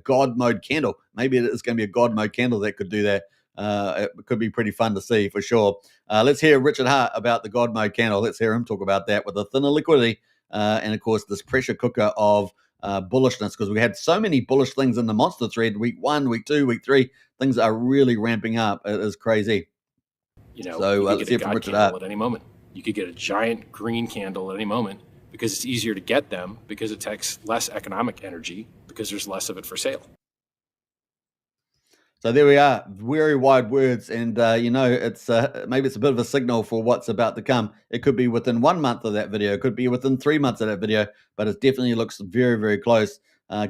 S2: God mode candle. Maybe it is going to be a God mode candle that could do that. It could be pretty fun to see for sure. Let's hear Richard Hart about the God mode candle. Let's hear him talk about that with the thinner liquidity and of course this pressure cooker of bullishness, because we had so many bullish things in the monster thread. Week 1, week 2, week 3, things are really ramping up. It is crazy.
S3: So let's hear from Richard Hart. At any moment, you could get a giant green candle at any moment, because it's easier to get them, because it takes less economic energy, because there's less of it for sale.
S2: So there we are, very wide words, and it's maybe it's a bit of a signal for what's about to come. It could be within 1 month of that video, it could be within 3 months of that video, but it definitely looks very, very close,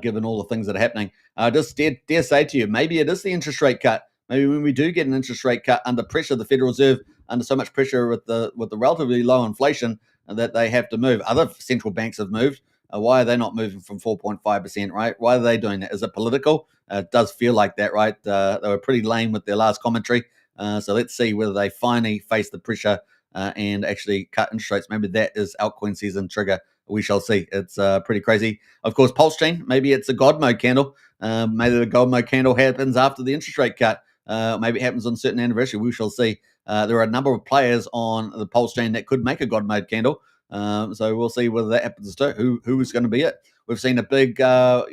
S2: given all the things that are happening. I just dare say to you, maybe it is the interest rate cut. Maybe when we do get an interest rate cut under pressure, the Federal Reserve under so much pressure with the relatively low inflation, that they have to move. Other central banks have moved. Why are they not moving from 4.5%, right? Why are they doing that? Is it political? It does feel like that, right? They were pretty lame with their last commentary. So let's see whether they finally face the pressure and actually cut interest rates. Maybe that is altcoin season trigger. We shall see. It's pretty crazy. Of course, PulseChain, maybe it's a God mode candle. Maybe the God mode candle happens after the interest rate cut. Maybe it happens on a certain anniversary. We shall see. There are a number of players on the PulseChain that could make a God mode candle. So we'll see whether that happens too. Who is going to be it? We've seen a big, a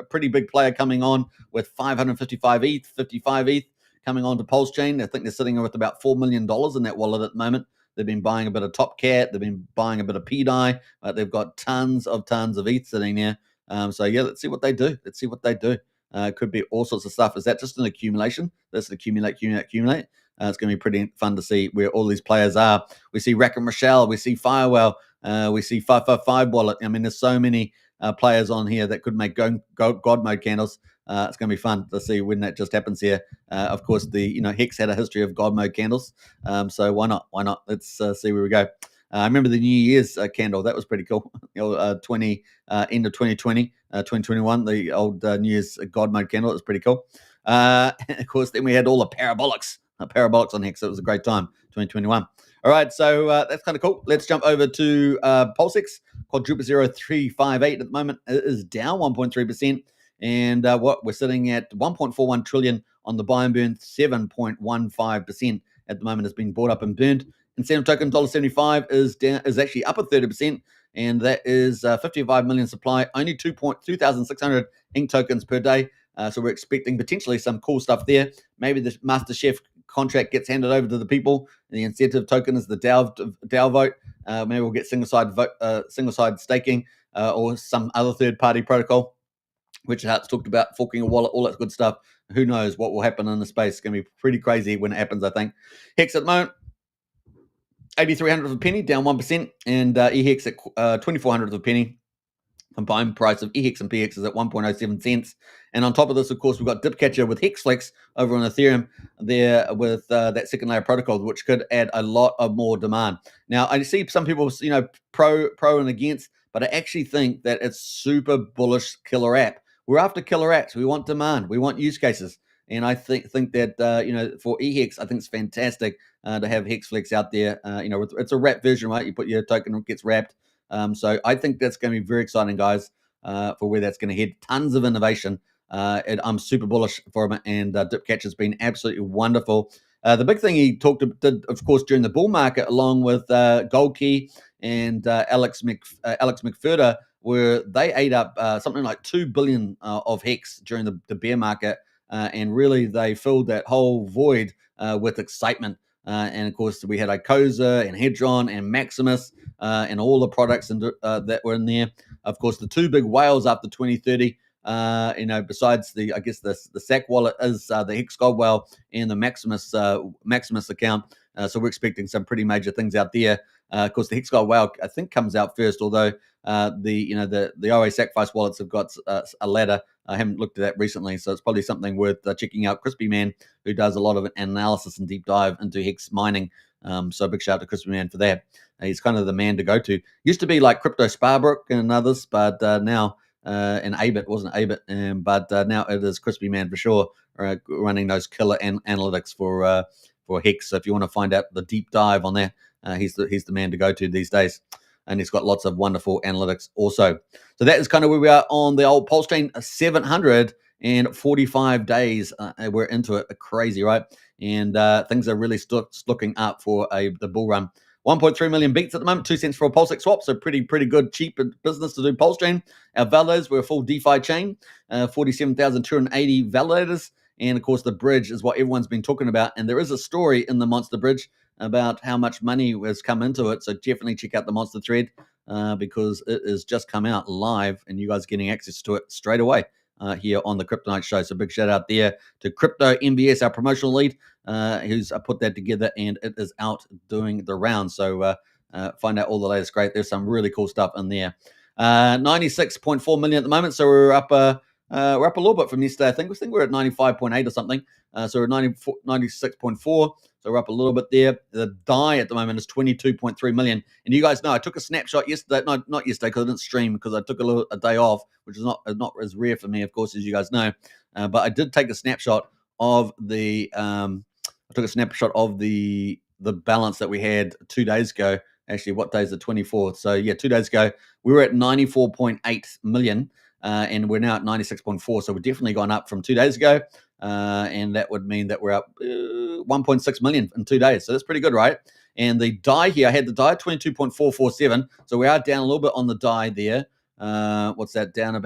S2: pretty big player coming on with 555 ETH, 55 ETH coming on to PulseChain. I think they're sitting with about $4 million in that wallet at the moment. They've been buying a bit of Top Cat. They've been buying a bit of PDI. They've got tons of ETH sitting there. So yeah, let's see what they do. It could be all sorts of stuff. Is that just an accumulation? That's an accumulate. It's going to be pretty fun to see where all these players are. We see Rack and Rochelle. We see Firewell. We see 555 Wallet. I mean, there's so many players on here that could make God mode candles. It's going to be fun to see when that just happens here. Of course, the Hex had a history of God mode candles. So why not? Let's see where we go. I remember the New Year's candle. That was pretty cool. End of 2020, 2021, the old New Year's God mode candle. It was pretty cool. And of course, then we had all the parabolics on Hex. It was a great time, 2021. All right, so that's kind of cool. Let's jump over to PulseX, quadruple 0358 at the moment. It is down 1.3%. And we're sitting at 1.41 trillion on the buy and burn, 7.15% at the moment has been bought up and burned. Incentive token $1.75 is actually up at 30%, and that is 55 million supply, only 2,600 ink tokens per day. So we're expecting potentially some cool stuff there. Maybe the Master Chef contract gets handed over to the people. The incentive token is the DAO vote. Maybe we'll get single side staking or some other third party protocol. Richard Hart's talked about forking a wallet, all that good stuff. Who knows what will happen in the space? It's going to be pretty crazy when it happens, I think. Hex at the moment, 8,300 of a penny, down 1%, and EHEX at 2,400 of a penny. Combined price of EHEX and PX is at 1.07 cents. And on top of this, of course, we've got Dipcatcher with HexFlex over on Ethereum there with that second layer protocol, which could add a lot of more demand. Now, I see some people, pro and against, but I actually think that it's super bullish killer app. We're after killer apps. We want demand. We want use cases. And I think that, for EHEX, I think it's fantastic to have HexFlex out there. It's a wrap version, right? You put your token, it gets wrapped. So I think that's going to be very exciting, guys, for where that's going to head. Tons of innovation. And I'm super bullish for him. And Dipcatcher's been absolutely wonderful. The big thing he did, of course, during the bull market, along with Goldkey and Alex McFurter, where they ate up something like 2 billion of Hex during the bear market. And really, they filled that whole void with excitement. And of course, we had Icosa and Hedron and Maximus and all the products that were in there. Of course, the two big whales after 2030, besides the SAC wallet is the Hex Gold Whale and the Maximus account. So we're expecting some pretty major things out there. Of course, the Hex Guy Whale, I think, comes out first, although the OA Sacrifice wallets have got a ladder. I haven't looked at that recently, so it's probably something worth checking out. Crispy Man, who does a lot of analysis and deep dive into Hex mining. So a big shout out to Crispy Man for that. He's kind of the man to go to. Used to be like Crypto Sparbrook and others, but now and Abit wasn't Abit, but now it is Crispy Man for sure, running those killer analytics for Hex. So if you want to find out the deep dive on that, he's the man to go to these days. And he's got lots of wonderful analytics also. So that is kind of where we are on the old PulseChain. 745 days. We're into it. Crazy, right? And things are really looking up for the bull run. 1.3 million beats at the moment, 2 cents for a PulseX swap. So pretty good, cheap business to do PulseChain. Our validators, we're a full DeFi chain, 47,280 validators. And of course, the bridge is what everyone's been talking about. And there is a story in the Monster Bridge about how much money has come into it. So definitely check out the Monster thread because it has just come out live and you guys are getting access to it straight away here on the Crypto Night Show. So big shout out there to Crypto MBS, our promotional lead, who's put that together, and it is out doing the round. So find out all the latest. Great. There's some really cool stuff in there. 96.4 million at the moment. So we're up a little bit from yesterday. I think we're at 95.8 or something. So we're at 96.4. So we're up a little bit there. The DAI at the moment is 22.3 million. And you guys know I took a snapshot yesterday. No, not yesterday because I didn't stream because I took a day off, which is not as rare for me, of course, as you guys know. But I did take a snapshot of the balance that we had 2 days ago. Actually, what day is the 24th? So yeah, 2 days ago we were at 94.8 million. And we're now at 96.4. So we've definitely gone up from 2 days ago. And that would mean that we're up 1.6 million in 2 days. So that's pretty good, right? And the DAI here, I had the DAI 22.447. So we are down a little bit on the DAI there. What's that? Down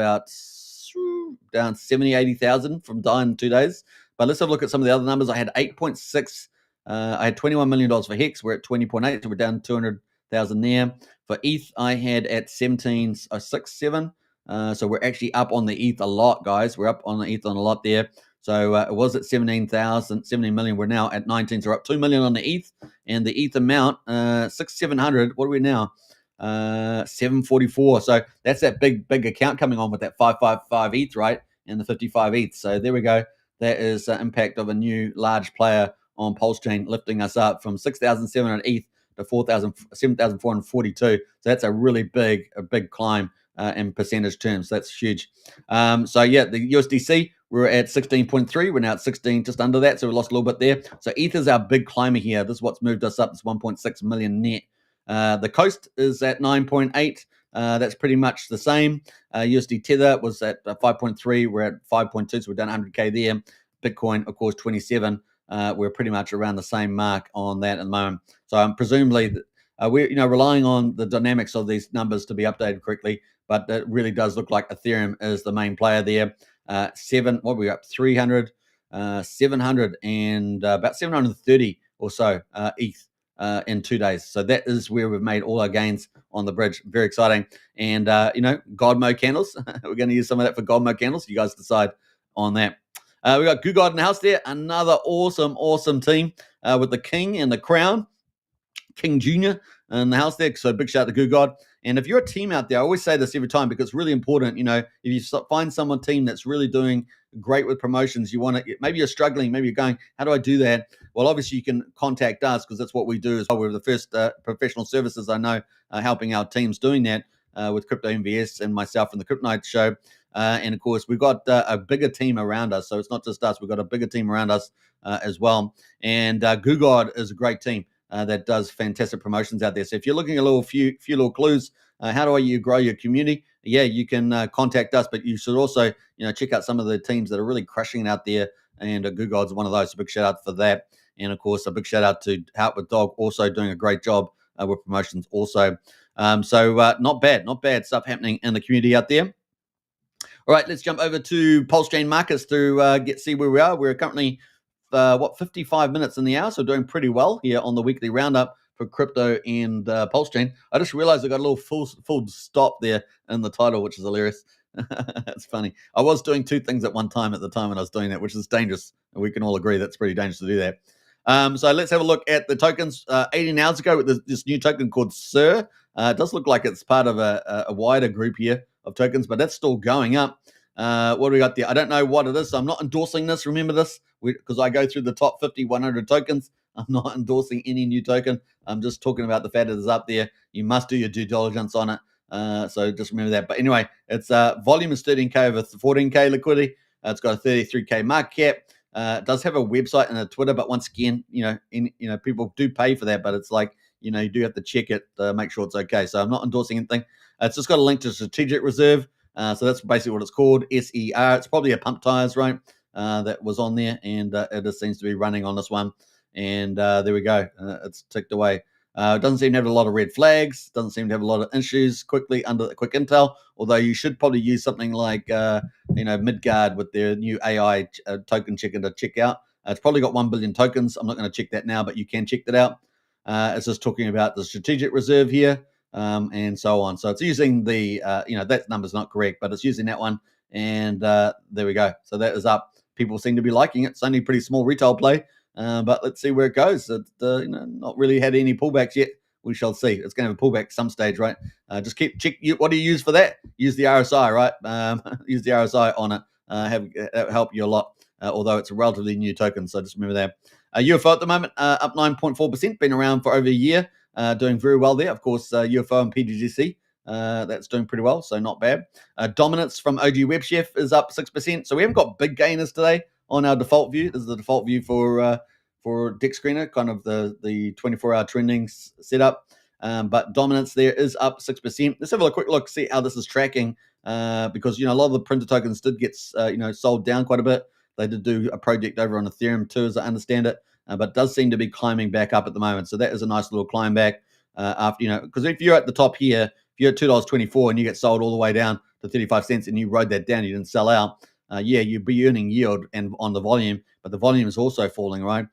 S2: 70, 80,000 from DAI in 2 days. But let's have a look at some of the other numbers. I had 8.6. I had $21 million for Hex. We're at 20.8. So we're down 200,000 there. For ETH, I had at 17.67. So we're actually up on the ETH a lot, guys. We're up on the ETH on a lot there. So it was at 17 million. We're now at 19. So we're up 2 million on the ETH. And the ETH amount, 700. What are we now? 744. So that's that big account coming on with that 555 ETH, right? And the 55 ETH. So there we go. That is the impact of a new large player on PulseChain lifting us up from 6,700 ETH to 7,442. So that's a really big climb. In percentage terms. That's huge. So yeah, the USDC, we're at 16.3. We're now at 16, just under that. So we lost a little bit there. So ETH is our big climber here. This is what's moved us up. It's 1.6 million net. The Coast is at 9.8. That's pretty much the same. USD Tether was at 5.3. We're at 5.2. So we're down 100K there. Bitcoin, of course, 27. We're pretty much around the same mark on that at the moment. So presumably we're relying on the dynamics of these numbers to be updated correctly. But it really does look like Ethereum is the main player there. 700, 700 and about 730 or so ETH in 2 days. So that is where we've made all our gains on the bridge. Very exciting. And, God mode candles. We're going to use some of that for God mode candles. You guys decide on that. We got Goo God in the house there. Another awesome team with the King and the Crown. King Jr. in the house there. So big shout out to Goo God. And if you're a team out there, I always say this every time because it's really important. If you find team that's really doing great with promotions, you want to, maybe you're struggling, maybe you're going, how do I do that? Well, obviously you can contact us because that's what we do as well. We're the first professional services I know helping our teams doing that with Crypto MVS and myself and the Crypto Night Show. And of course, we've got a bigger team around us. So it's not just us. We've got a bigger team around us as well. And Goo God is a great team. That does fantastic promotions out there. So if you're looking at a few little clues, how do you grow your community? Yeah, you can contact us, but you should also check out some of the teams that are really crushing it out there. And Goo God's one of those. So big shout out for that. And of course, a big shout out to Help with Dog, also doing a great job with promotions also. So not bad stuff happening in the community out there. All right, let's jump over to PulseChain markets to see where we are. We're currently 55 minutes in the hour, so doing pretty well here on the weekly roundup for crypto and PulseChain. I just realized I got a little full stop there in the title, which is hilarious. That's funny. I was doing two things at one time at the time when I was doing that, which is dangerous. We can all agree that's pretty dangerous to do that. So let's have a look at the tokens. 18 hours ago, with this new token called SIR. It does look like it's part of a wider group here of tokens, but that's still going up. What do we got there? I don't know what it is, so I'm not endorsing this. Remember this, because I go through the top 50, 100 tokens. I'm not endorsing any new token. I'm just talking about the fact that it's up there. You must do your due diligence on it. So just remember that. But anyway, its volume is 13K over 14K liquidity. It's got a 33K market cap. It does have a website and a Twitter, but once again, people do pay for that, but it's like, you do have to check it to make sure it's okay. So I'm not endorsing anything. It's just got a link to Strategic Reserve. So that's basically what it's called, SER. It's probably a pump tires, right? That was on there, and it just seems to be running on this one. And there we go. It's ticked away. It doesn't seem to have a lot of red flags. Doesn't seem to have a lot of issues quickly under the quick intel. Although you should probably use something like Midgard with their new AI token checker to check out. It's probably got 1 billion tokens. I'm not going to check that now, but you can check that out. It's just talking about the strategic reserve here, and so on. So it's using the that number's not correct, but it's using that one. And there we go. So that is up. People seem to be liking it. It's only a pretty small retail play. But let's see where it goes. It's not really had any pullbacks yet. We shall see. It's going to have a pullback some stage, right? Just check. What do you use for that? Use the RSI, right? Use the RSI on it. That'll help you a lot. Although it's a relatively new token, so just remember that. UFO at the moment up 9.4%. Been around for over a year, doing very well there. Of course, UFO and PGGC. That's doing pretty well, so not bad. Dominance from OG Web Chef is up 6%. So we haven't got big gainers today on our default view. This is the default view for Deck Screener, kind of the 24-hour trending setup. But dominance there is up 6%. Let's have a quick look, see how this is tracking, because a lot of the printer tokens did get sold down quite a bit. They did do a project over on Ethereum too, as I understand it, but does seem to be climbing back up at the moment. So that is a nice little climb back after because if you're at the top here, if you're at $2.24 and you get sold all the way down to 35 cents and you rode that down, you didn't sell out. You'd be earning yield and on the volume, but the volume is also falling, right?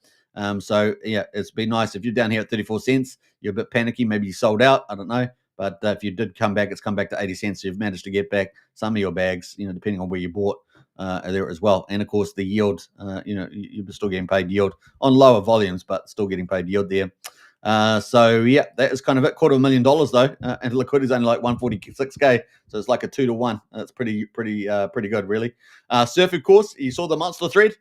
S2: So it's been nice. If you're down here at 34 cents, you're a bit panicky. Maybe you sold out. I don't know. But if you did come back, it's come back to 80 cents. So you've managed to get back some of your bags, depending on where you bought there as well. And of course, the yield, you're still getting paid yield on lower volumes, but still getting paid yield there. That is kind of it. $250,000 though, and liquidity is only like 146K, so it's like a 2-to-1. That's pretty good, really. Surf, of course, you saw the monster thread.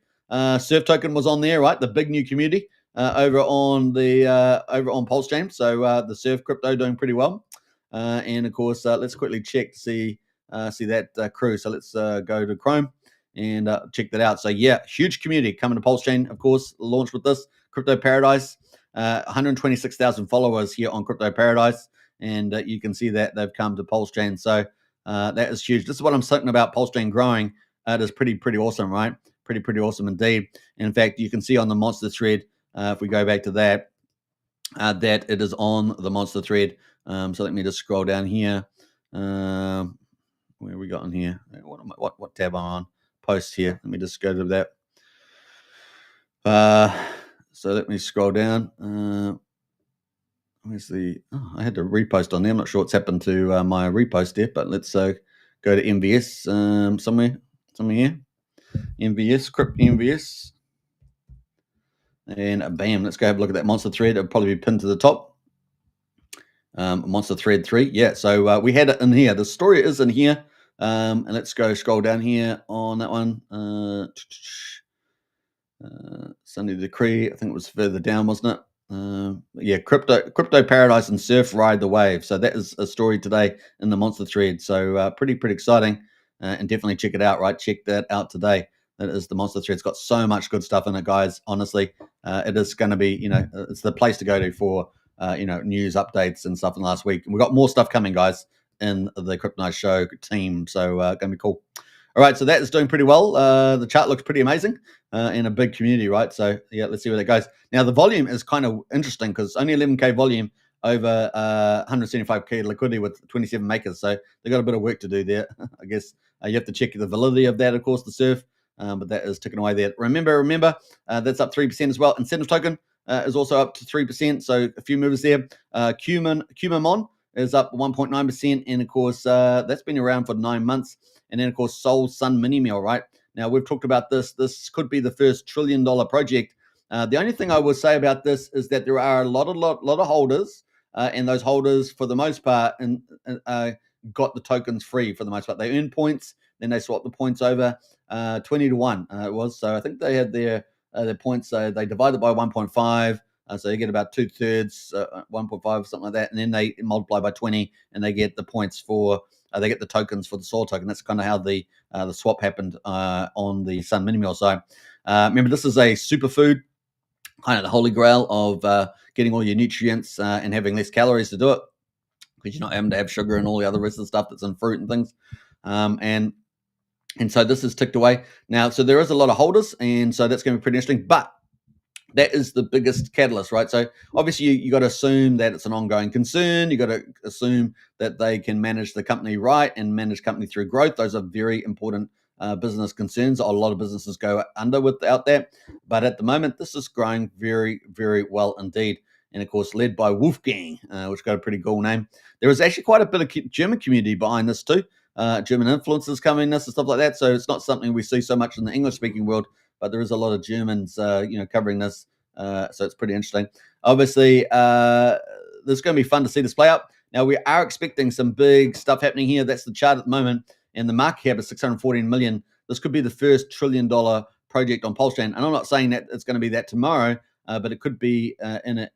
S2: Surf token was on there, right? The big new community over on PulseChain. So the Surf crypto doing pretty well, and of course, let's quickly check to see that crew. So let's go to Chrome and check that out. So huge community coming to PulseChain, of course, launched with this Crypto Paradise. 126,000 followers here on Crypto Paradise, and you can see that they've come to PulseChain. So that is huge. This is what I'm talking about. PulseChain growing. It is pretty awesome, right? Pretty awesome indeed. In fact, you can see on the monster thread, if we go back to that, that it is on the monster thread. So let me just scroll down here. Where we got on here? What tab am I on? Post here. Let me just go to that. So let me scroll down. Where's I had to repost on there. I'm not sure what's happened to my repost there, but let's go to MVS somewhere here. MVS, Crypt MVS. And bam, let's go have a look at that monster thread. It'll probably be pinned to the top. Monster thread 3. Yeah, so we had it in here. The story is in here. And let's go scroll down here on that one. Sunday Decree, I think it was further down, wasn't it? Crypto Paradise and Surf ride the wave. So that is a story today in the monster thread. So pretty exciting, and definitely check it out. Right, check that out today. That is the monster thread. It's got so much good stuff in it, guys. Honestly, it is going to be it's the place to go to for news updates and stuff in the last week. And we've got more stuff coming, guys, in the Crypto Night Show team. So going to be cool. All right, so that is doing pretty well. The chart looks pretty amazing in a big community, right? So, let's see where that goes. Now, the volume is kind of interesting because only 11K volume over 175K liquidity with 27 makers. So, they've got a bit of work to do there. I guess you have to check the validity of that, of course, the Surf, but that is ticking away there. Remember, that's up 3% as well. Incentive token is also up to 3%, so a few movers there. Cumamon is up 1.9%, and of course, that's been around for 9 months. And then, of course, Soul Sun Mini Meal, right? Now, we've talked about this. This could be the first $1 trillion project The only thing I will say about this is that there are a lot of holders, and those holders, for the most part, got the tokens free for the most part. They earn points, then they swap the points over 20-1. It was, so I think they had their points. They divided by 1.5. So you get about 2/3, 1.5, something like that, and then they multiply by 20, and they get the points for. They get the tokens for the Soul token. That's kind of how the swap happened on the Sun Mini Meal. So remember, this is a superfood, kind of the holy grail of getting all your nutrients and having less calories to do it, because you're not having to have sugar and all the other rest of the stuff that's in fruit and things. And so this is ticked away now. So there is a lot of holders, and so that's going to be pretty interesting. But that is the biggest catalyst, right? So obviously you got to assume that it's an ongoing concern. You got to assume that they can manage the company right and manage company through growth. Those are very important business concerns. A lot of businesses go under without that. But at the moment, this is growing very, very well indeed. And of course, led by Wolfgang, which got a pretty cool name. There is actually quite a bit of German community behind this too. German influencers coming in this and stuff like that. So it's not something we see so much in the English-speaking world, but there is a lot of Germans, covering this. So it's pretty interesting. Obviously, there's going to be fun to see this play out. Now, we are expecting some big stuff happening here. That's the chart at the moment. And the market cap is 614 million. This could be the first $1 trillion project on PulseChain. And I'm not saying that it's going to be that tomorrow, but it could be in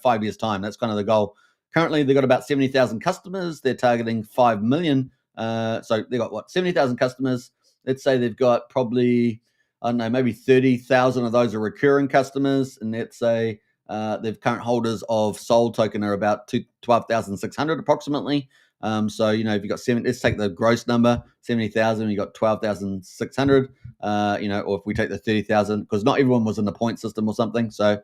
S2: 5 years' time. That's kind of the goal. Currently, they've got about 70,000 customers. They're targeting 5 million. So they've got 70,000 customers. Let's say they've got probably, I don't know, maybe 30,000 of those are recurring customers. And let's say their current holders of Soul token are about 12,600 approximately. So, if you've got let's take the gross number, 70,000, you've got 12,600, or if we take the 30,000, because not everyone was in the point system or something. So,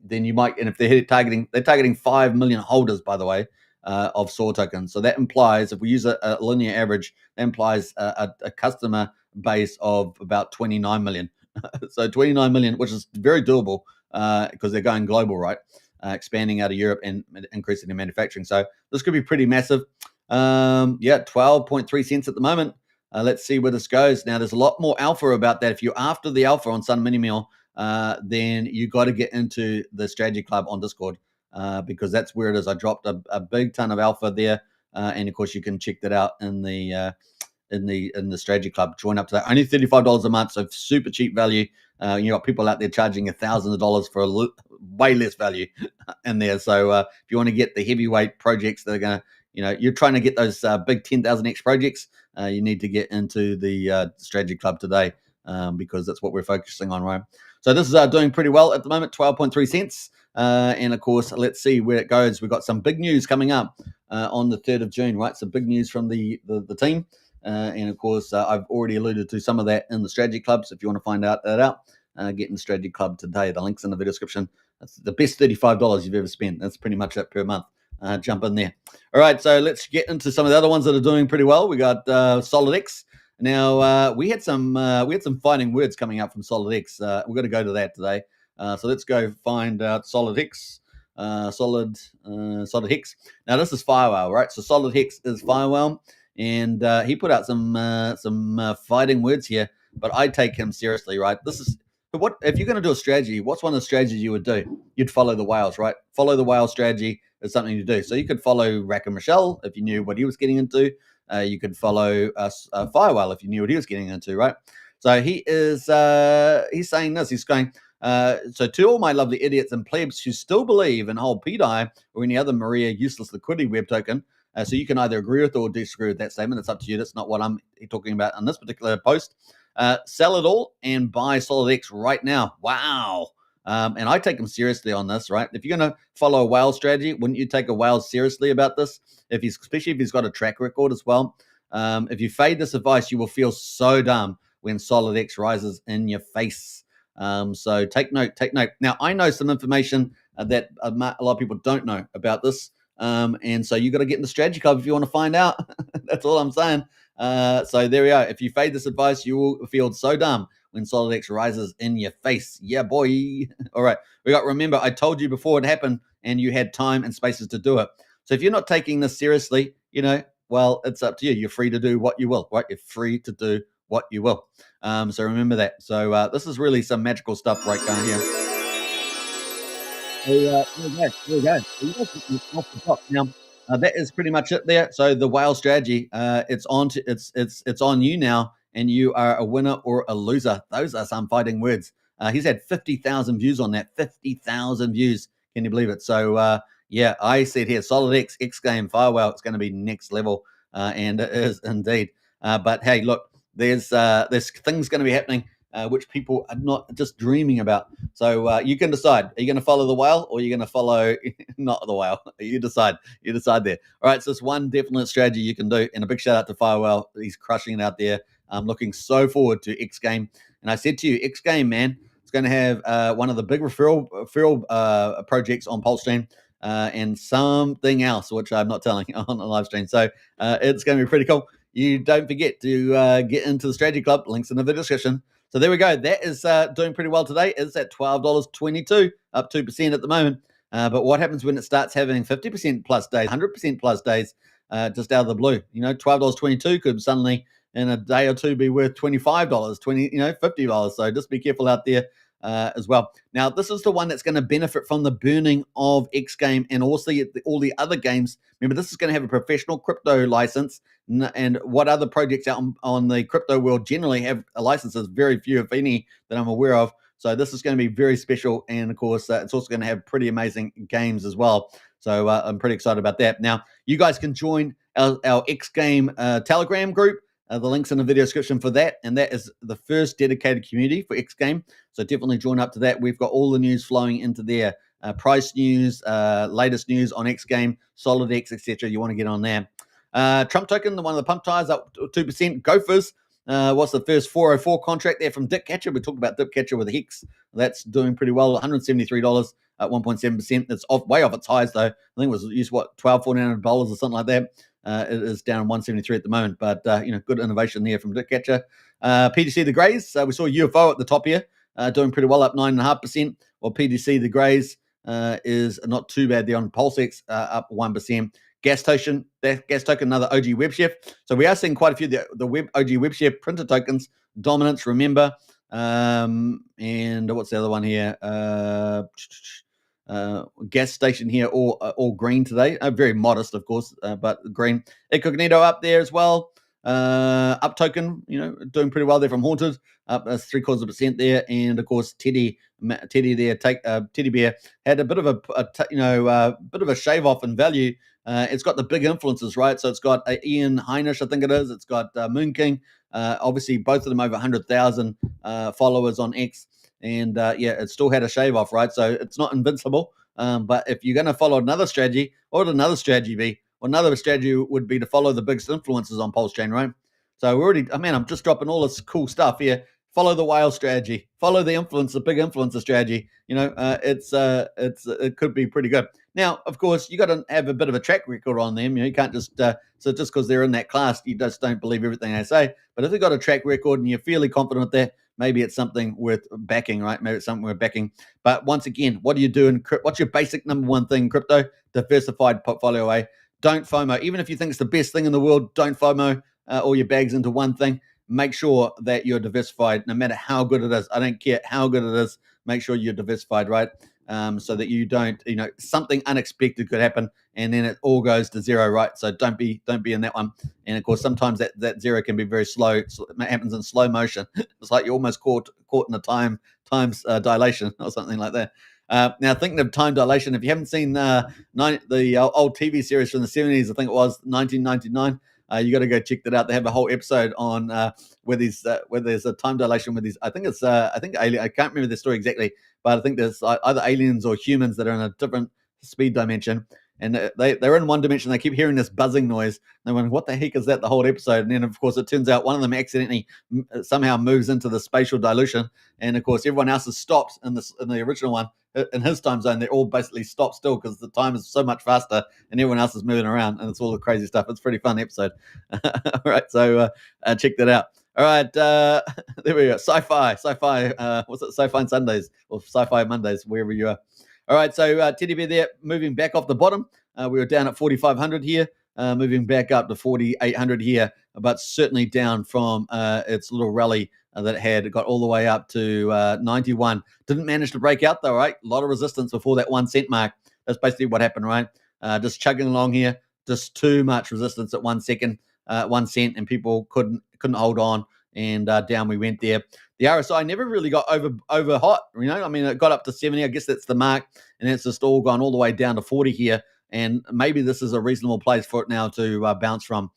S2: then you might, and if they're targeting 5 million holders, by the way, of Soul tokens. So that implies, if we use a linear average, that implies a customer base of about 29 million. So 29 million, which is very doable because they're going global, right? Expanding out of Europe and increasing their manufacturing. So this could be pretty massive. 12.3 cents at the moment. Let's see where this goes. Now, there's a lot more alpha about that. If you're after the alpha on Sun Mini Meal, then you got to get into the strategy club on Discord because that's where it is. I dropped a big ton of alpha there, and of course you can check that out in the strategy club. Join up to that. Only $35 a month, so super cheap value. You got people out there charging $1,000 for way less value in there. So if you want to get the heavyweight projects that are going to, you're trying to get those big 10,000x projects, you need to get into the strategy club today because that's what we're focusing on, right? So this is doing pretty well at the moment, 12.3 cents. And of course, let's see where it goes. We've got some big news coming up on the 3rd of June, right? So big news from the team. And of course, I've already alluded to some of that in the strategy club. So if you want to find that out, get in the strategy club today. The link's in the video description. That's the best $35 you've ever spent. That's pretty much it per month. Jump in there. All right, so let's get into some of the other ones that are doing pretty well. We got SolidX. Now we had some fighting words coming up from SolidX. We're going to go to that today. So let's go find out SolidX. SolidX. Now this is Firewall, right? So SolidX is Firewall, and he put out some fighting words here. But I take him seriously, right? This is what if you're going to do a strategy. What's one of the strategies you would do? You'd follow the whales, right? Follow the whale strategy is something to do. So you could follow Rack and Michelle if you knew what he was getting into. You could follow Firewall if you knew what he was getting into, right? So he is he's saying this. He's going. So to all my lovely idiots and plebs who still believe in whole PDI or any other Maria useless liquidity web token, so you can either agree with or disagree with that statement. It's up to you. That's not what I'm talking about on this particular post. Sell it all and buy SolidX right now. Wow. And I take him seriously on this, right? If you're going to follow a whale strategy, wouldn't you take a whale seriously about this? Especially if he's got a track record as well. If you fade this advice, you will feel so dumb when SolidX rises in your face. So take note. Now, I know some information that a lot of people don't know about this. And so you got to get in the strategy club if you want to find out. That's all I'm saying. So there we are. If you fade this advice, you will feel so dumb when SolidX rises in your face. Yeah, boy. All right. Remember, I told you before it happened and you had time and spaces to do it. So if you're not taking this seriously, well, it's up to you. You're free to do what you will, right? You're free to do what you will. So remember that. So this is really some magical stuff right down here. There we go. Now, that is pretty much it there. So the whale strategy, it's on you now, and you are a winner or a loser. Those are some fighting words. He's had 50,000 views on that. 50,000 views. Can you believe it? So yeah, I said here, Solid X game Firewhale. It's going to be next level, and it is indeed. But hey, look, there's things going to be happening which people are not just dreaming about. So you can decide. Are you going to follow the whale, or are you going to follow not the whale? You decide. You decide there. All right, so it's one definite strategy you can do. And a big shout out to Firewhale. He's crushing it out there. I'm looking so forward to X Game. And I said to you, X Game, man, it's going to have one of the big referral projects on PulseChain. And something else, which I'm not telling on the live stream. So it's going to be pretty cool. You don't forget to get into the Strategy Club. Links in the video description. So there we go. That is doing pretty well today. It's at $12.22, up 2% at the moment. But what happens when it starts having 50% plus days, 100% plus days, just out of the blue? You know, $12.22 could suddenly in a day or two be worth $25, $50. So just be careful out there as well. Now, this is the one that's going to benefit from the burning of X Game and also all the other games. Remember, this is going to have a professional crypto license, and what other projects out on the crypto world generally have licenses? Very few, if any, that I'm aware of. So this is going to be very special, and of course, it's also going to have pretty amazing games as well. So I'm pretty excited about that. Now, you guys can join our X Game Telegram group. The link's in the video description for that, and that is the first dedicated community for X Game. So definitely join up to that. We've got all the news flowing into there, price news, latest news on X Game, Solid X, etc. You want to get on there. Trump token, one of the pump tires, up 2%. Gophers, what's the first 404 contract there from Dip Catcher? We talked about Dip Catcher with a Hex. That's doing pretty well, $173 at 1.7%. It's way off its highs though. I think it was used $1,200 or something like that. It is down 173 at the moment, but good innovation there from Dip Catcher. PDC the Greys, we saw UFO at the top here, doing pretty well, up 9.5%. Well, PDC the Greys is not too bad there on PulseX, up 1%. Gas token, another OG Web Chef. So we are seeing quite a few of the OG Web Chef printer tokens. Dominance, remember. And what's the other one here? Gas station here, all green today. Very modest, of course, but green. Incognito up there as well. Up token, doing pretty well there from Haunted, up 0.75% there. And of course, Teddy there, Teddy Bear had a bit of a shave off in value. It's got the big influences, right? So it's got Ian Heinisch, I think it is. It's got Moon King. Obviously, both of them over 100,000 followers on X. And it still had a shave off, right? So it's not invincible. But if you're going to follow another strategy, what would another strategy be? Well, another strategy would be to follow the biggest influencers on PulseChain, right? So I'm just dropping all this cool stuff here. Follow the whale strategy. Follow the big influencer strategy. It could be pretty good. Now, of course, you got to have a bit of a track record on them. You can't just so just because they're in that class, you just don't believe everything they say. But if they've got a track record and you're fairly confident there, maybe it's something worth backing, right? Maybe it's something worth backing. But once again, what do you do in crypto? What's your basic number one thing in crypto? Diversified portfolio, Don't FOMO. Even if you think it's the best thing in the world, don't FOMO all your bags into one thing. Make sure that you're diversified, no matter how good it is. I don't care how good it is. Make sure you're diversified, right? So that you don't, something unexpected could happen, and then it all goes to zero, right? So don't be in that one. And of course, sometimes that zero can be very slow. It happens in slow motion. It's like you're almost caught in a times dilation or something like that. Now, thinking of time dilation, if you haven't seen the old TV series from the 70s, I think it was 1999. You got to go check that out. They have a whole episode on where there's a time dilation with these. I think alien. I can't remember the story exactly, but I think there's either aliens or humans that are in a different speed dimension, and they're in one dimension. They keep hearing this buzzing noise. They're wondering, what the heck is that? The whole episode, and then of course it turns out one of them accidentally somehow moves into the spatial dilution, and of course everyone else is stopped in the original one. In his time zone, they're all basically stopped still because the time is so much faster and everyone else is moving around, and it's all the crazy stuff. It's a pretty fun episode. All right, so check that out. All right, there we go. Sci-fi. What's it? Sci-fi Sundays or Sci-fi Mondays, wherever you are. All right, so Teddy Bear there, moving back off the bottom. We were down at 4,500 here. moving back up to 4,800 here, but certainly down from its little rally that it had. It got all the way up to 91. Didn't manage to break out though, right? A lot of resistance before that 1 cent mark. That's basically what happened, right? Just chugging along here, just too much resistance at 1 cent, and people couldn't hold on, and down we went there. The RSI never really got over hot, you know. I mean, it got up to 70. I guess that's the mark, and it's just all gone all the way down to 40 here. And maybe this is a reasonable place for it now to bounce from.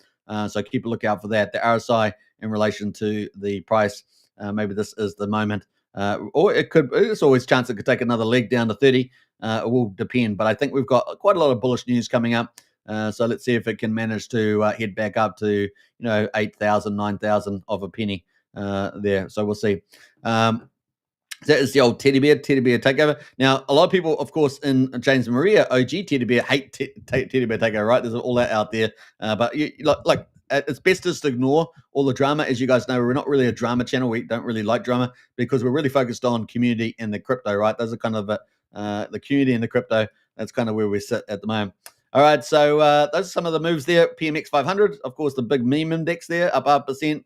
S2: So keep a lookout for that. The RSI in relation to the price, maybe this is the moment. Or it could. There's always a chance it could take another leg down to 30. It will depend, but I think we've got quite a lot of bullish news coming up. So let's see if it can manage to head back up to 8,000, 9,000 of a penny there. So we'll see. That is the old teddy bear takeover. Now, a lot of people, of course, in James Maria OG teddy bear hate teddy bear takeover, right? There's all that out there, but it's best just to ignore all the drama. As you guys know, we're not really a drama channel. We don't really like drama because we're really focused on community and the crypto, right? Those are kind of the community and the crypto. That's kind of where we sit at the moment. All right, so those are some of the moves there. PMX 500, of course, the big meme index there, up 5%.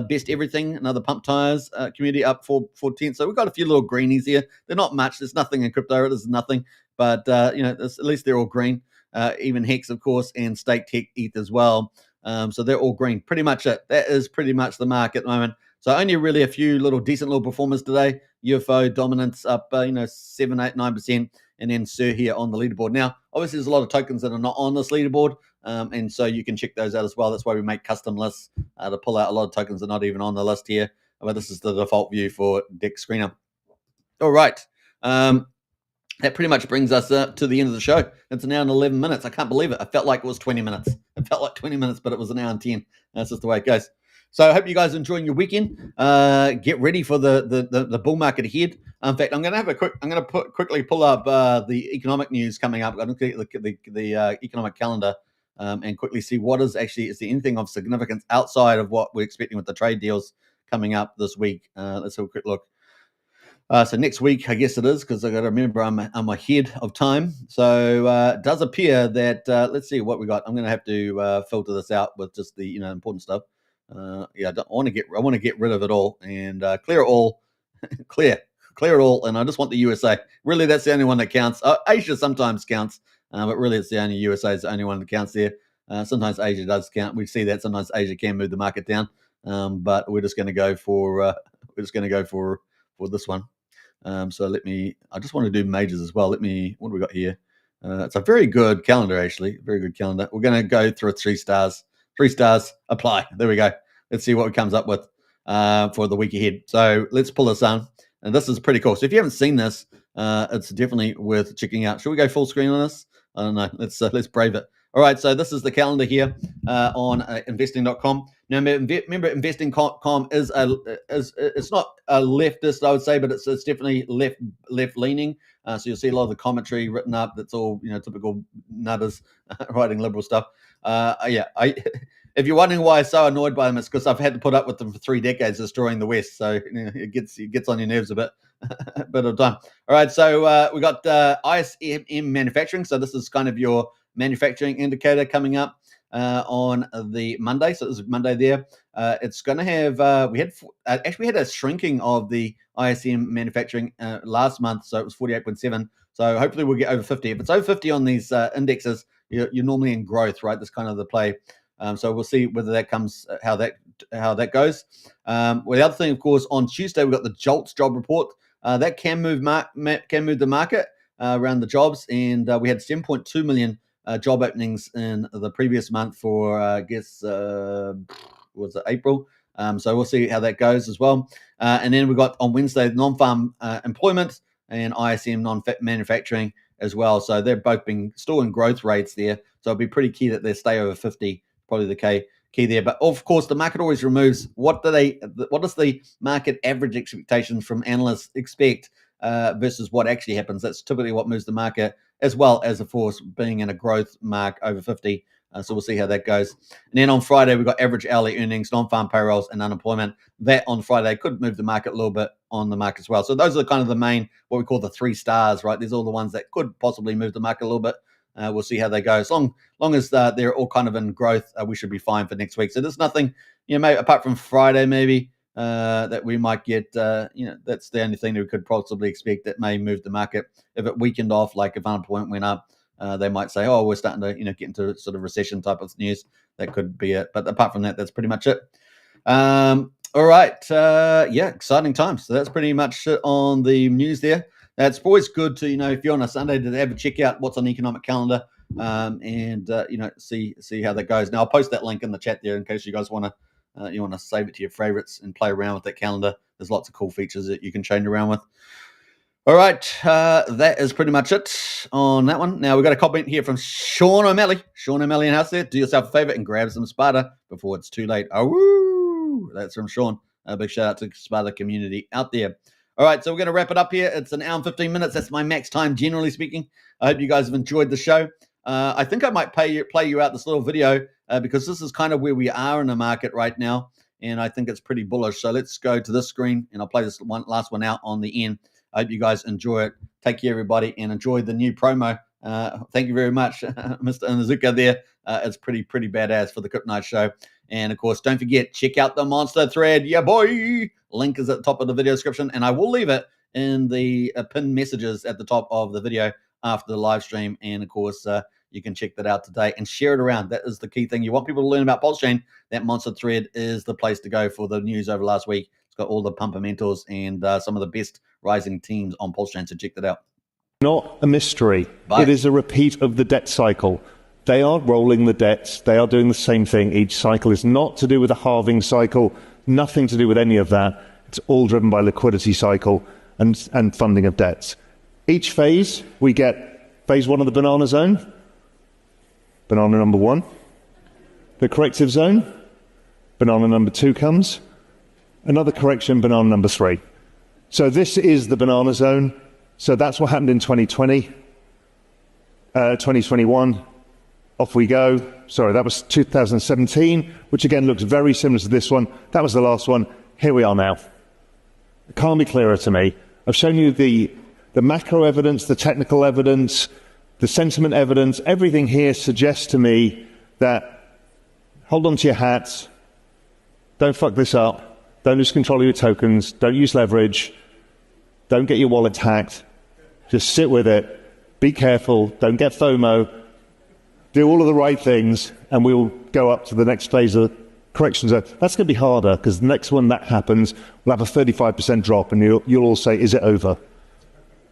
S2: Best everything, another pump tires community up 4/10. So we've got a few little greenies here. They're not much. There's nothing in crypto. There's nothing, but at least they're all green. Even Hex, of course, and Stake Tech ETH as well. So they're all green. Pretty much it. That is pretty much the market at the moment. So only really a few decent little performers today. UFO dominance up 7, 8, 9%, and then Sir here on the leaderboard. Now, obviously, there's a lot of tokens that are not on this leaderboard. And so you can check those out as well. That's why we make custom lists to pull out a lot of tokens that are not even on the list here. But this is the default view for Dex Screener. All right. That pretty much brings us to the end of the show. It's an hour and 11 minutes. I can't believe it. I felt like it was 20 minutes. It felt like 20 minutes, but it was an hour and 10. That's just the way it goes. So I hope you guys are enjoying your weekend. Get ready for the bull market ahead. In fact, I'm going to quickly pull up the economic news coming up. I'm going to look at the economic calendar and quickly see what is there anything of significance outside of what we're expecting with the trade deals coming up this week. Let's have a quick look. So next week, I guess it is, because I got to remember I'm ahead of time. So it does appear that let's see what we got. I'm going to have to filter this out with just the important stuff. I want to get rid of it all and clear it all, clear it all. And I just want the USA. Really, that's the only one that counts. Asia sometimes counts, but really it's the only USA is the only one that counts there. Sometimes Asia does count. We see that sometimes Asia can move the market down, but we're just going to go for this one. So I just want to do majors as well. What do we got here? It's a very good calendar, actually. Very good calendar. We're going to go through 3 stars. 3 stars, apply. There we go. Let's see what it comes up with for the week ahead. So let's pull this on. And this is pretty cool. So if you haven't seen this, it's definitely worth checking out. Should we go full screen on this? I don't know. Let's brave it. All right. So this is the calendar here on investing.com. Now, remember, investing.com is it's not a leftist, I would say, but it's definitely left leaning. So you'll see a lot of the commentary written up. That's all typical nutters writing liberal stuff. If you're wondering why I'm so annoyed by them, it's because I've had to put up with them for 3 decades destroying the West. So it gets on your nerves a bit of time. All right. So we got ISM manufacturing. So this is kind of your manufacturing indicator coming up on the Monday. So this is Monday there. It's going to have, we had a shrinking of the ISM manufacturing last month. So it was 48.7. So hopefully we'll get over 50. If it's over 50 on these indexes, you're normally in growth, right? That's kind of the play. So we'll see whether that comes, how that goes. Well, the other thing, of course, on Tuesday, we've got the JOLTS job report. That can move the market around the jobs. And we had 7.2 million job openings in the previous month for, was it April? So we'll see how that goes as well. And then we got on Wednesday, non-farm employment and ISM non-manufacturing as well. So they're both being still in growth rates there. So it'll be pretty key that they stay over 50, probably the key there. But of course, the market always removes what does the market average expectations from analysts expect versus what actually happens. That's typically what moves the market, as well as, of course, being in a growth mark over 50. So we'll see how that goes. And then on Friday, we've got average hourly earnings, non-farm payrolls, and unemployment. That on Friday could move the market a little bit on the market as well. So those are kind of the main, what we call the 3 stars, right? These are all the ones that could possibly move the market a little bit. We'll see how they go. As long as they're all kind of in growth, we should be fine for next week. So there's nothing, maybe apart from Friday, maybe that we might get. That's the only thing that we could possibly expect that may move the market. If it weakened off, like if unemployment went up, they might say, "Oh, we're starting to, get into sort of recession type of news." That could be it. But apart from that, that's pretty much it. All right. Exciting times. So that's pretty much it on the news there. It's always good to, if you're on a Sunday, to have a check out what's on the economic calendar and see how that goes. Now, I'll post that link in the chat there in case you guys want to save it to your favorites and play around with that calendar. There's lots of cool features that you can change around with. All right. That is pretty much it on that one. Now, we've got a comment here from Sean O'Malley. Sean O'Malley in house there. Do yourself a favor and grab some Sparta before it's too late. Oh, woo! That's from Sean. A big shout out to the Sparta community out there. All right, so we're going to wrap it up here. It's an hour and 15 minutes. That's my max time, generally speaking. I hope you guys have enjoyed the show. I think I might play you out this little video because this is kind of where we are in the market right now, and I think it's pretty bullish. So let's go to this screen, and I'll play this last one out on the end. I hope you guys enjoy it. Take care, everybody, and enjoy the new promo. Thank you very much, Mr. Inazuka there. It's pretty badass for the Kryptonite show. And, of course, don't forget, check out the Monster thread. Yeah, boy! Link is at the top of the video description, and I will leave it in the pinned messages at the top of the video after the live stream. And, of course, you can check that out today and share it around. That is the key thing. You want people to learn about PulseChain. That Monster thread is the place to go for the news over last week. It's got all the pumpamentals and some of the best rising teams on PulseChain, so check that out.
S4: Not a mystery. It is a repeat of the debt cycle. They are rolling the debts. They are doing the same thing each cycle. It's not to do with a halving cycle, nothing to do with any of that. It's all driven by liquidity cycle and funding of debts. Each phase, we get phase one of the banana zone, banana number one. The corrective zone, banana number two comes. Another correction, banana number three. So this is the banana zone. So that's what happened in 2020, 2021. Off we go. Sorry, that was 2017, which again looks very similar to this one. That was the last one. Here we are now. It can't be clearer to me. I've shown you the macro evidence, the technical evidence, the sentiment evidence. Everything here suggests to me that hold on to your hats. Don't fuck this up. Don't lose control of your tokens. Don't use leverage. Don't get your wallet hacked. Just sit with it. Be careful. Don't get FOMO. Do all of the right things, and we'll go up to the next phase of correction zone. That's going to be harder, because the next one that happens, we'll have a 35% drop, and you'll all say, is it over?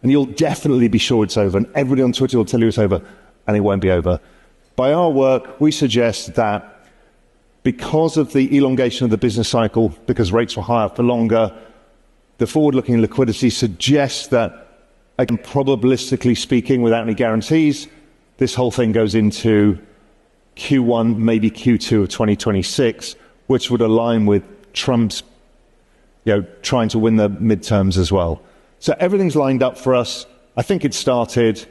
S4: And you'll definitely be sure it's over, and everybody on Twitter will tell you it's over, and it won't be over. By our work, we suggest that because of the elongation of the business cycle, because rates were higher for longer, the forward-looking liquidity suggests that, again, probabilistically speaking, without any guarantees, this whole thing goes into Q1, maybe Q2 of 2026, which would align with Trump's, trying to win the midterms as well. So everything's lined up for us. I think it started.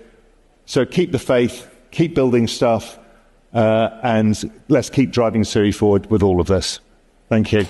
S4: So keep the faith, keep building stuff, and let's keep driving Siri forward with all of this. Thank you.